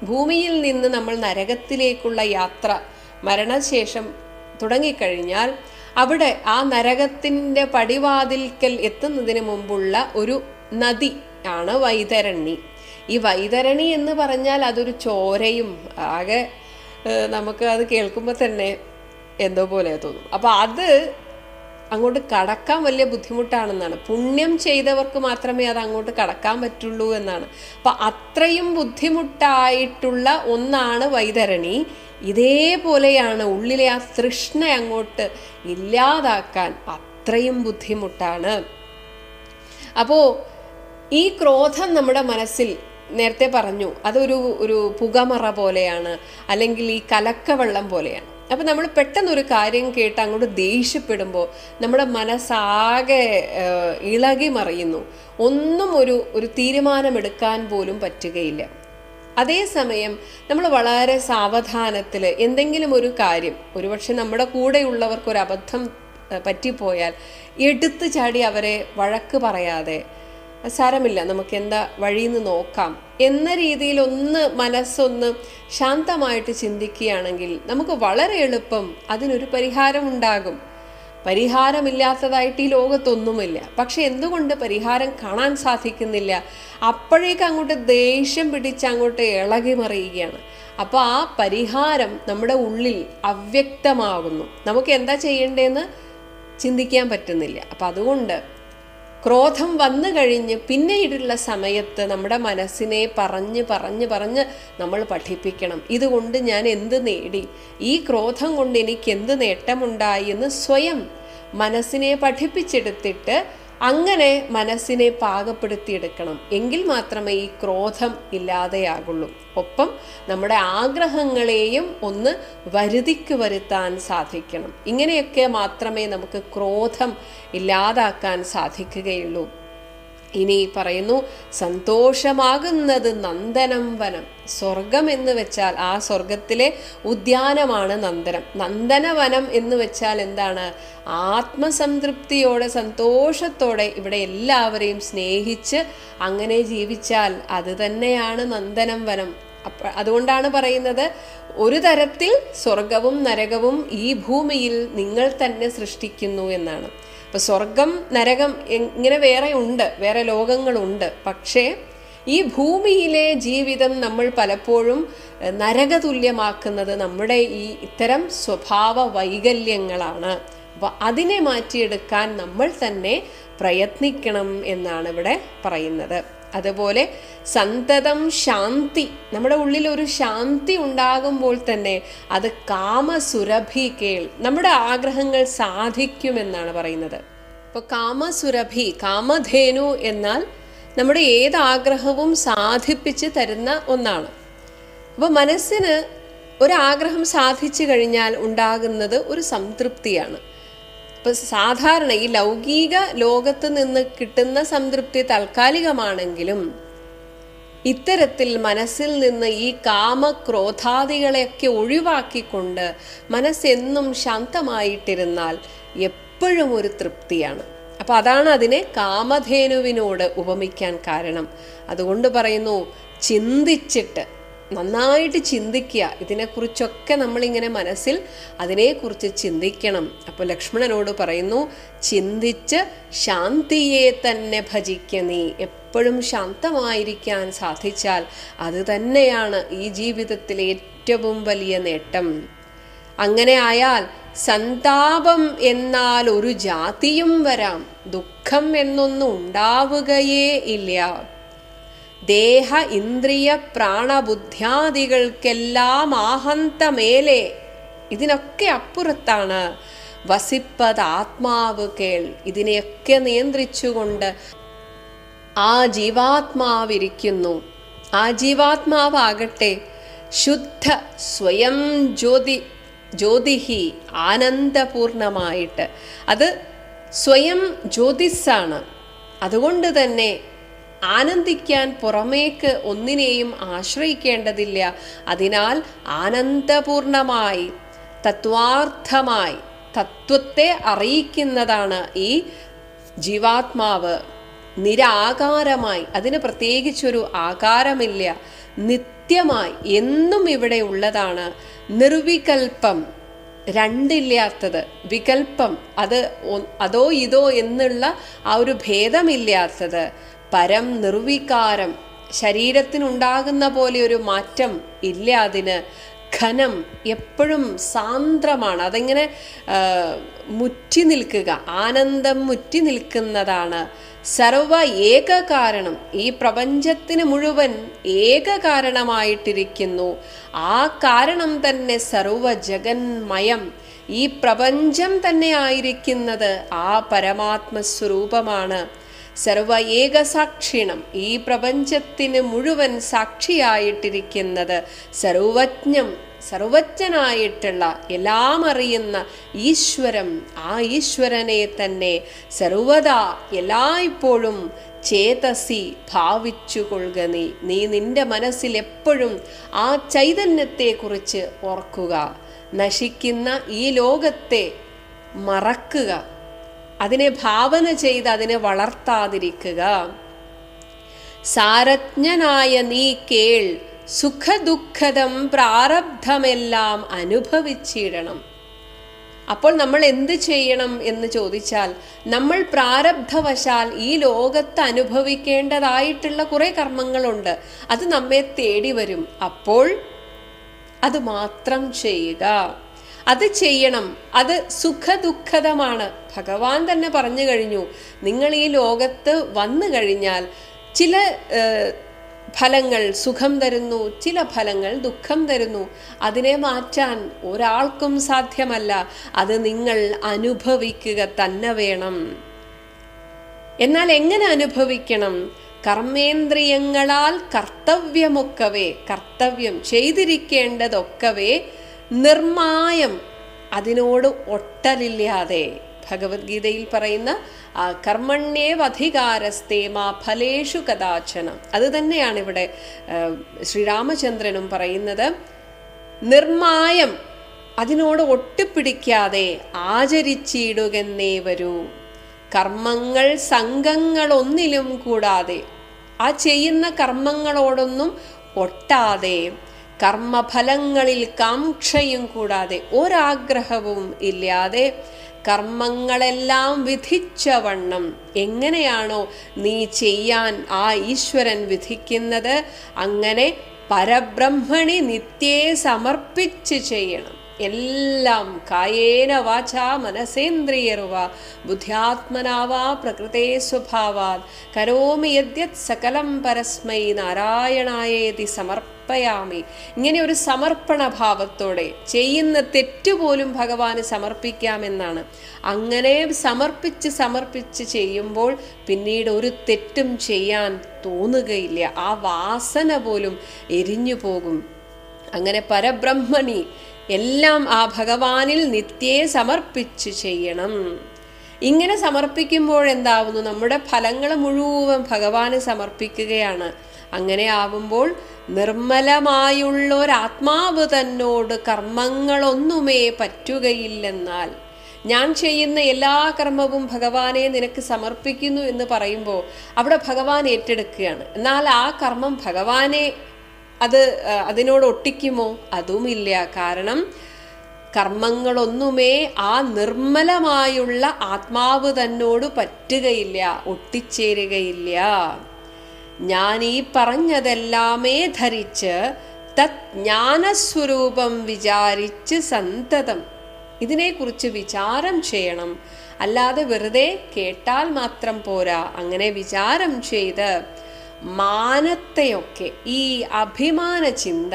ഭൂമിയിൽ നിന്ന് നമ്മൾ നരകത്തിലേക്കുള്ള യാത്ര മരണശേഷം തുടങ്ങിക്കഴിഞ്ഞാൽ അവിടെ ആ നരകത്തിൻ്റെ പടിവാതിൽക്കൽ എത്തുന്നതിന് മുമ്പുള്ള ഒരു നദി ആണ് വൈതരണി. ഈ വൈതരണി എന്ന് പറഞ്ഞാൽ അതൊരു ചോരയും ആകെ നമുക്ക് അത് കേൾക്കുമ്പോൾ തന്നെ എന്തോ പോലെ തോന്നും. അപ്പോൾ അത് അങ്ങോട്ട് കടക്കാൻ വലിയ ബുദ്ധിമുട്ടാണെന്നാണ്. പുണ്യം ചെയ്തവർക്ക് മാത്രമേ അത് അങ്ങോട്ട് കടക്കാൻ പറ്റുള്ളൂ എന്നാണ്. അപ്പം അത്രയും ബുദ്ധിമുട്ടായിട്ടുള്ള ഒന്നാണ് വൈതരണി. ഇതേപോലെയാണ് ഉള്ളിലെ ആ തൃഷ്ണ അങ്ങോട്ട് ഇല്ലാതാക്കാൻ അത്രയും ബുദ്ധിമുട്ടാണ്. അപ്പോൾ ഈ ക്രോധം നമ്മുടെ മനസ്സിൽ നേരത്തെ പറഞ്ഞു അതൊരു പുകമറ പോലെയാണ്, അല്ലെങ്കിൽ ഈ കലക്കവെള്ളം പോലെയാണ്. അപ്പം നമ്മൾ പെട്ടെന്നൊരു കാര്യം കേട്ട് അങ്ങോട്ട് ദേഷ്യപ്പെടുമ്പോൾ നമ്മുടെ മനസ്സാകെ ഇളകി മറിയുന്നു. ഒന്നും ഒരു തീരുമാനമെടുക്കാൻ പോലും പറ്റുകയില്ല. അതേസമയം നമ്മൾ വളരെ സാവധാനത്തിൽ എന്തെങ്കിലും ഒരു കാര്യം, ഒരുപക്ഷെ നമ്മുടെ കൂടെയുള്ളവർക്കൊരു അബദ്ധം പറ്റിപ്പോയാൽ എടുത്തു ചാടി അവരെ വഴക്ക് പറയാതെ സാരമില്ല നമുക്ക് എന്താ വഴിയെന്ന് നോക്കാം എന്ന രീതിയിൽ മനസ്സൊന്ന് ശാന്തമായിട്ട് ചിന്തിക്കുകയാണെങ്കിൽ നമുക്ക് വളരെ എളുപ്പം അതിനൊരു പരിഹാരം ഉണ്ടാകും. പരിഹാരമില്ലാത്തതായിട്ട് ഈ ലോകത്തൊന്നുമില്ല. പക്ഷെ എന്തുകൊണ്ട് പരിഹാരം കാണാൻ സാധിക്കുന്നില്ല? അപ്പോഴേക്ക് അങ്ങോട്ട് ദേഷ്യം പിടിച്ച് അങ്ങോട്ട് ഇളകി മറിയുകയാണ്. അപ്പോൾ ആ പരിഹാരം നമ്മുടെ ഉള്ളിൽ അവ്യക്തമാകുന്നു. നമുക്ക് എന്താ ചെയ്യേണ്ടതെന്ന് ചിന്തിക്കാൻ പറ്റുന്നില്ല. അപ്പം അതുകൊണ്ട് ക്രോധം വന്നു കഴിഞ്ഞ് പിന്നീടുള്ള സമയത്ത് നമ്മുടെ മനസ്സിനെ പറഞ്ഞ് നമ്മൾ പഠിപ്പിക്കണം. ഇതുകൊണ്ട് ഞാൻ എന്ത് നേടി, ഈ ക്രോധം കൊണ്ട് എനിക്ക് എന്ത് നേട്ടമുണ്ടായി എന്ന് സ്വയം മനസ്സിനെ പഠിപ്പിച്ചെടുത്തിട്ട് അങ്ങനെ മനസ്സിനെ പാകപ്പെടുത്തിയെടുക്കണം. എങ്കിൽ മാത്രമേ ഈ ക്രോധം ഇല്ലാതെയാകുള്ളൂ. ഒപ്പം നമ്മുടെ ആഗ്രഹങ്ങളെയും ഒന്ന് വരുതിക്ക് വരുത്താൻ സാധിക്കണം. ഇങ്ങനെയൊക്കെ മാത്രമേ നമുക്ക് ക്രോധം ഇല്ലാതാക്കാൻ സാധിക്കുകയുള്ളൂ. ഇനി പറയുന്നു, സന്തോഷമാകുന്നത് നന്ദനം വനം. സ്വർഗം എന്ന് വെച്ചാൽ ആ സ്വർഗത്തിലെ ഉദ്യാനമാണ് നന്ദനം. നന്ദനവനം എന്ന് വെച്ചാൽ എന്താണ്? ആത്മസംതൃപ്തിയോടെ സന്തോഷത്തോടെ ഇവിടെ എല്ലാവരെയും സ്നേഹിച്ച് അങ്ങനെ ജീവിച്ചാൽ അത് തന്നെയാണ് നന്ദനം വനം. അതുകൊണ്ടാണ് പറയുന്നത്, ഒരു തരത്തിൽ സ്വർഗവും നരകവും ഈ ഭൂമിയിൽ നിങ്ങൾ തന്നെ സൃഷ്ടിക്കുന്നു എന്നാണ്. അപ്പൊ സ്വർഗം നരകം ഇങ്ങനെ വേറെ ലോകങ്ങളുണ്ട്. പക്ഷേ ഈ ഭൂമിയിലെ ജീവിതം നമ്മൾ പലപ്പോഴും നരകതുല്യമാക്കുന്നത് നമ്മുടെ ഈ ഇത്തരം സ്വഭാവ വൈകല്യങ്ങളാണ്. അപ്പൊ അതിനെ മാറ്റിയെടുക്കാൻ നമ്മൾ തന്നെ പ്രയത്നിക്കണം എന്നാണ് ഇവിടെ പറയുന്നത്. അതുപോലെ സന്തതം ശാന്തി, നമ്മുടെ ഉള്ളിൽ ഒരു ശാന്തി ഉണ്ടാകുമ്പോൾ തന്നെ അത് കാമസുരഭി കേൾ, നമ്മുടെ ആഗ്രഹങ്ങൾ സാധിക്കുമെന്നാണ് പറയുന്നത്. അപ്പോൾ കാമസുരഭി, കാമധേനു എന്നാൽ നമ്മുടെ ഏത് ആഗ്രഹവും സാധിപ്പിച്ച് തരുന്ന ഒന്നാണ്. അപ്പോൾ മനസ്സിന് ഒരാഗ്രഹം സാധിച്ചു കഴിഞ്ഞാൽ ഉണ്ടാകുന്നത് ഒരു സംതൃപ്തിയാണ്. ഇപ്പം സാധാരണ ഈ ലൗകിക ലോകത്ത് നിന്ന് കിട്ടുന്ന സംതൃപ്തി താൽക്കാലികമാണെങ്കിലും ഇത്തരത്തിൽ മനസ്സിൽ നിന്ന് ഈ കാമക്രോധാദികളെയൊക്കെ ഒഴിവാക്കിക്കൊണ്ട് മനസ്സെന്നും ശാന്തമായിട്ടിരുന്നാൽ എപ്പോഴും ഒരു തൃപ്തിയാണ്. അപ്പം അതാണ് അതിനെ കാമധേനുവിനോട് ഉപമിക്കാൻ കാരണം. അതുകൊണ്ട് പറയുന്നു, ചിന്തിച്ചിട്ട് നന്നായിട്ട് ചിന്തിക്കുക. ഇതിനെക്കുറിച്ചൊക്കെ നമ്മളിങ്ങനെ മനസ്സിൽ അതിനെക്കുറിച്ച് ചിന്തിക്കണം. അപ്പോൾ ലക്ഷ്മണനോട് പറയുന്നു, ചിന്തിച്ച് ശാന്തിയെ തന്നെ ഭജിക്ക നീ. എപ്പോഴും ശാന്തമായിരിക്കാൻ സാധിച്ചാൽ അത് തന്നെയാണ് ഈ ജീവിതത്തിലെ ഏറ്റവും വലിയ നേട്ടം. അങ്ങനെ ആയാൽ സന്താപം എന്നാൽ ഒരു ജാതിയും വരാം, ദുഃഖം എന്നൊന്നും ഉണ്ടാവുകയേ ഇല്ല. ദേഹ ഇന്ദ്രിയ പ്രാണബുദ്ധ്യാദികൾക്കെല്ലാം ആഹന്തമേലെ, ഇതിനൊക്കെ അപ്പുറത്താണ് വസിപ്പത് ആത്മാവ് കേൾ. ഇതിനെയൊക്കെ നിയന്ത്രിച്ചുകൊണ്ട് ആ ജീവാത്മാവിരിക്കുന്നു. ആ ജീവാത്മാവാകട്ടെ ശുദ്ധ സ്വയം ജ്യോതിഹി ആനന്ദപൂർണമായിട്ട്, അത് സ്വയം ജ്യോതിസ്സാണ്. അതുകൊണ്ട് തന്നെ ആനന്ദിക്കാൻ പുറമേക്ക് ഒന്നിനെയും ആശ്രയിക്കേണ്ടതില്ല. അതിനാൽ ആനന്ദപൂർണമായി തത്വാർത്ഥമായി തത്വത്തെ അറിയിക്കുന്നതാണ് ഈ ജീവാത്മാവ്. നിരാകാരമായി, അതിന് പ്രത്യേകിച്ചൊരു ആകാരമില്ല, നിത്യമായി എന്നും ഇവിടെ ഉള്ളതാണ്. നിർവികൽപ്പം, രണ്ടില്ലാത്തത്, വികൽപ്പം, അതോ ഇതോ എന്നുള്ള ആ ഒരു ഭേദമില്ലാത്തത്. പരം നിർവികാരം, ശരീരത്തിനുണ്ടാകുന്ന പോലെ ഒരു മാറ്റം ഇല്ല അതിന്. ഖ ഘനം, എപ്പോഴും സാന്ദ്രമാണ്. അതിങ്ങനെ മുറ്റി നിൽക്കുക, ആനന്ദം മുറ്റി നിൽക്കുന്നതാണ്. സർവ ഏക കാരണം, ഈ പ്രപഞ്ചത്തിന് മുഴുവൻ ഏക കാരണമായിട്ടിരിക്കുന്നു. ആ കാരണം തന്നെ സർവ ജഗന്മയം, ഈ പ്രപഞ്ചം തന്നെ ആയിരിക്കുന്നത് ആ പരമാത്മസ്വരൂപമാണ്. സർവ ഏകസാക്ഷിണം, ഈ പ്രപഞ്ചത്തിന് മുഴുവൻ സാക്ഷിയായിട്ടിരിക്കുന്നത് സർവജ്ഞം, സർവജ്ഞനായിട്ടുള്ള എല്ലാം അറിയുന്ന ഈശ്വരം. ആ ഈശ്വരനെ തന്നെ സർവദാ എല്ലായ്പ്പോഴും ചേതസി ഭാവിച്ചു കൊള്ളുക. നീ നിന്റെ മനസ്സിൽ എപ്പോഴും ആ ചൈതന്യത്തെക്കുറിച്ച് ഓർക്കുക. നശിക്കുന്ന ഈ ലോകത്തെ മറക്കുക, അതിനെ ഭാവന ചെയ്ത് അതിനെ വളർത്താതിരിക്കുക. സാരജ്ഞനായ നീ കേൾ, സുഖദുഃഖദം പ്രാരബ്ധമെല്ലാം അനുഭവിച്ചിടണം. അപ്പോൾ നമ്മൾ എന്ത് ചെയ്യണം എന്ന് ചോദിച്ചാൽ, നമ്മൾ പ്രാരബ്ധവശാൽ ഈ ലോകത്ത് അനുഭവിക്കേണ്ടതായിട്ടുള്ള കുറെ കർമ്മങ്ങളുണ്ട്. അത് നമ്മെ തേടി വരും. അപ്പോൾ അത് മാത്രം ചെയ്യുക, അത് ചെയ്യണം. അത് സുഖദുഃഖദമാണ്. ഭഗവാൻ തന്നെ പറഞ്ഞു കഴിഞ്ഞു, നിങ്ങൾ ഈ ലോകത്ത് വന്നു കഴിഞ്ഞാൽ ചില ഫലങ്ങൾ സുഖം തരുന്നു, ചില ഫലങ്ങൾ ദുഃഖം തരുന്നു. അതിനെ മാറ്റാൻ ഒരാൾക്കും സാധ്യമല്ല. അത് നിങ്ങൾ അനുഭവിക്കുക തന്നെ വേണം. എന്നാൽ എങ്ങനെ അനുഭവിക്കണം? കർമ്മേന്ദ്രിയങ്ങളാൽ കർത്തവ്യമൊക്കവേ, കർത്തവ്യം ചെയ്തിരിക്കേണ്ടതൊക്കവേ നിർമായം, അതിനോട് ഒട്ടലില്ലാതെ. ഭഗവത്ഗീതയിൽ പറയുന്ന കർമ്മണ്യേവധികാരസ്തേ മാ ഫലേഷു കദാചനം, അത് തന്നെയാണ് ഇവിടെ ശ്രീരാമചന്ദ്രനും പറയുന്നത്. നിർമായം, അതിനോട് ഒട്ടിപ്പിടിക്കാതെ ആചരിച്ചിടുകെന്നേ വരൂ. കർമ്മങ്ങൾ സംഘങ്ങളൊന്നിലും കൂടാതെ, ആ ചെയ്യുന്ന കർമ്മങ്ങളോടൊന്നും ഒട്ടാതെ, കർമ്മഫലങ്ങളിൽ കാംക്ഷയും കൂടാതെ, ഒരാഗ്രഹവും ഇല്ലാതെ, കർമ്മങ്ങളെല്ലാം വിധിച്ച വണ്ണം, എങ്ങനെയാണോ നീ ചെയ്യാൻ ആ ഈശ്വരൻ വിധിക്കുന്നത് അങ്ങനെ പരബ്രഹ്മണി നിത്യേ സമർപ്പിച്ച് ചെയ്യണം. എല്ലാം കായേന വാചാ മനസേന്ദ്രിയർവ ബുദ്ധ്യാത്മനാവാ പ്രകൃതേ സ്വഭാവാത് കരോമി യദ്യത് സകലം പരസ്മൈ നാരായണായേതി സമർപ്പയാമി. ഇങ്ങനെ ഒരു സമർപ്പണ ഭാവത്തോടെ ചെയ്യുന്ന തെറ്റുപോലും ഭഗവാന് സമർപ്പിക്കാമെന്നാണ്. അങ്ങനെ സമർപ്പിച്ച് ചെയ്യുമ്പോൾ പിന്നീട് ഒരു തെറ്റും ചെയ്യാൻ തോന്നുകയില്ല. ആ വാസന പോലും എരിഞ്ഞു പോകും. അങ്ങനെ പരബ്രഹ്മണി എല്ലാം ആ ഭഗവാനിൽ നിത്യേ സമർപ്പിച്ച് ചെയ്യണം. ഇങ്ങനെ സമർപ്പിക്കുമ്പോൾ എന്താവുന്നു? നമ്മുടെ ഫലങ്ങൾ മുഴുവൻ ഭഗവാന് സമർപ്പിക്കുകയാണ്. അങ്ങനെ ആവുമ്പോൾ നിർമ്മലമായുള്ളൊരാത്മാവ് തന്നോട് കർമ്മങ്ങളൊന്നുമേ പറ്റുകയില്ലെന്നാൽ, ഞാൻ ചെയ്യുന്ന എല്ലാ കർമ്മവും ഭഗവാനെ നിനക്ക് സമർപ്പിക്കുന്നു എന്ന് പറയുമ്പോൾ അവിടെ ഭഗവാൻ ഏറ്റെടുക്കുകയാണ്. എന്നാൽ ആ കർമ്മം ഭഗവാനെ അതിനോട് ഒട്ടിക്കുമോ? അതുമില്ല. കാരണം കർമ്മങ്ങളൊന്നുമേ ആ നിർമ്മലമായുള്ള ആത്മാവ് തന്നോട് പറ്റുകയില്ല, ഒട്ടിച്ചേരുകയില്ല. ഞാൻ ഈ പറഞ്ഞതെല്ലാമേ ധരിച്ച് തത് ജ്ഞാനസ്വരൂപം വിചാരിച്ച് സന്തതം, ഇതിനെക്കുറിച്ച് വിചാരം ചെയ്യണം. അല്ലാതെ വെറുതെ കേട്ടാൽ മാത്രം പോരാ. അങ്ങനെ വിചാരം ചെയ്ത് മാനത്തെയൊക്കെ, ഈ അഭിമാന ചിന്ത,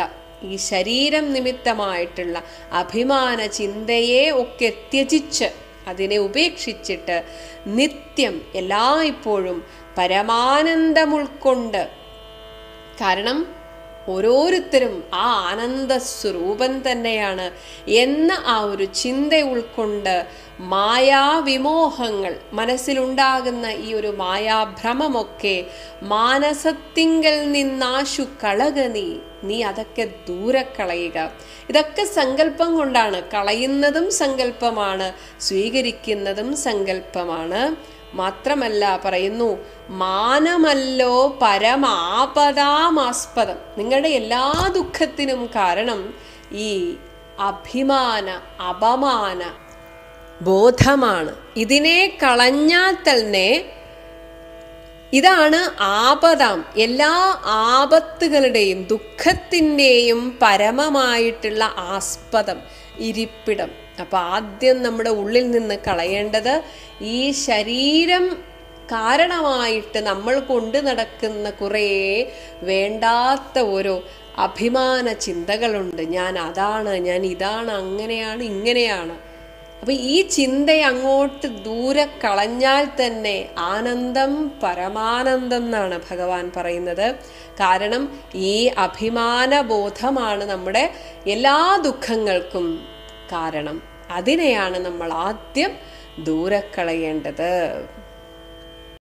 ഈ ശരീരം നിമിത്തമായിട്ടുള്ള അഭിമാന ചിന്തയെ ഒക്കെ ത്യജിച്ച്, അതിനെ ഉപേക്ഷിച്ചിട്ട് നിത്യം എല്ലായ്പ്പോഴും പരമാനന്ദം ഉൾക്കൊണ്ട്, കാരണം ഓരോരുത്തരും ആ ആനന്ദ സ്വരൂപൻ തന്നെയാണ് എന്ന ആ ഒരു ചിന്ത ഉൾക്കൊണ്ട് മായാവിമോഹങ്ങൾ, മനസ്സിലുണ്ടാകുന്ന ഈ ഒരു മായാഭ്രമമൊക്കെ മാനസത്തിങ്കൽ നിന്നാശു കളക നീ അതൊക്കെ ദൂരെ കളയുക. ഇതൊക്കെ സങ്കല്പം കൊണ്ടാണ്. കളയുന്നതും സങ്കല്പമാണ്, സ്വീകരിക്കുന്നതും സങ്കല്പമാണ്. മാത്രമല്ല പറയുന്നു, മാനമല്ലോ പരമാപദാമാസ്പദം. നിങ്ങളുടെ എല്ലാ ദുഃഖത്തിനും കാരണം ഈ അഭിമാന അപമാന ബോധമാണ്. ഇതിനെ കളഞ്ഞാൽ തന്നെ ഇതാണ് ആപദാം, എല്ലാ ആപത്തുകളുടെയും ദുഃഖത്തിൻ്റെയും പരമമായിട്ടുള്ള ആസ്പദം, ഇരിപ്പിടം. അപ്പം ആദ്യം നമ്മുടെ ഉള്ളിൽ നിന്ന് കളയേണ്ടത് ഈ ശരീരം കാരണമായിട്ട് നമ്മൾ കൊണ്ടു നടക്കുന്ന കുറേ വേണ്ടാത്ത ഓരോ അഭിമാന ചിന്തകളുണ്ട്. ഞാൻ അതാണ്, ഞാൻ ഇതാണ്, അങ്ങനെയാണ്, ഇങ്ങനെയാണ്. അപ്പം ഈ ചിന്ത അങ്ങോട്ട് ദൂരെ കളഞ്ഞാൽ തന്നെ ആനന്ദം പരമാനന്ദം എന്നാണ് ഭഗവാൻ പറയുന്നത്. കാരണം ഈ അഭിമാനബോധമാണ് നമ്മുടെ എല്ലാ ദുഃഖങ്ങൾക്കും കാരണം. അതിനെയാണ് നമ്മൾ ആദ്യം ദൂരെ കളയേണ്ടത്.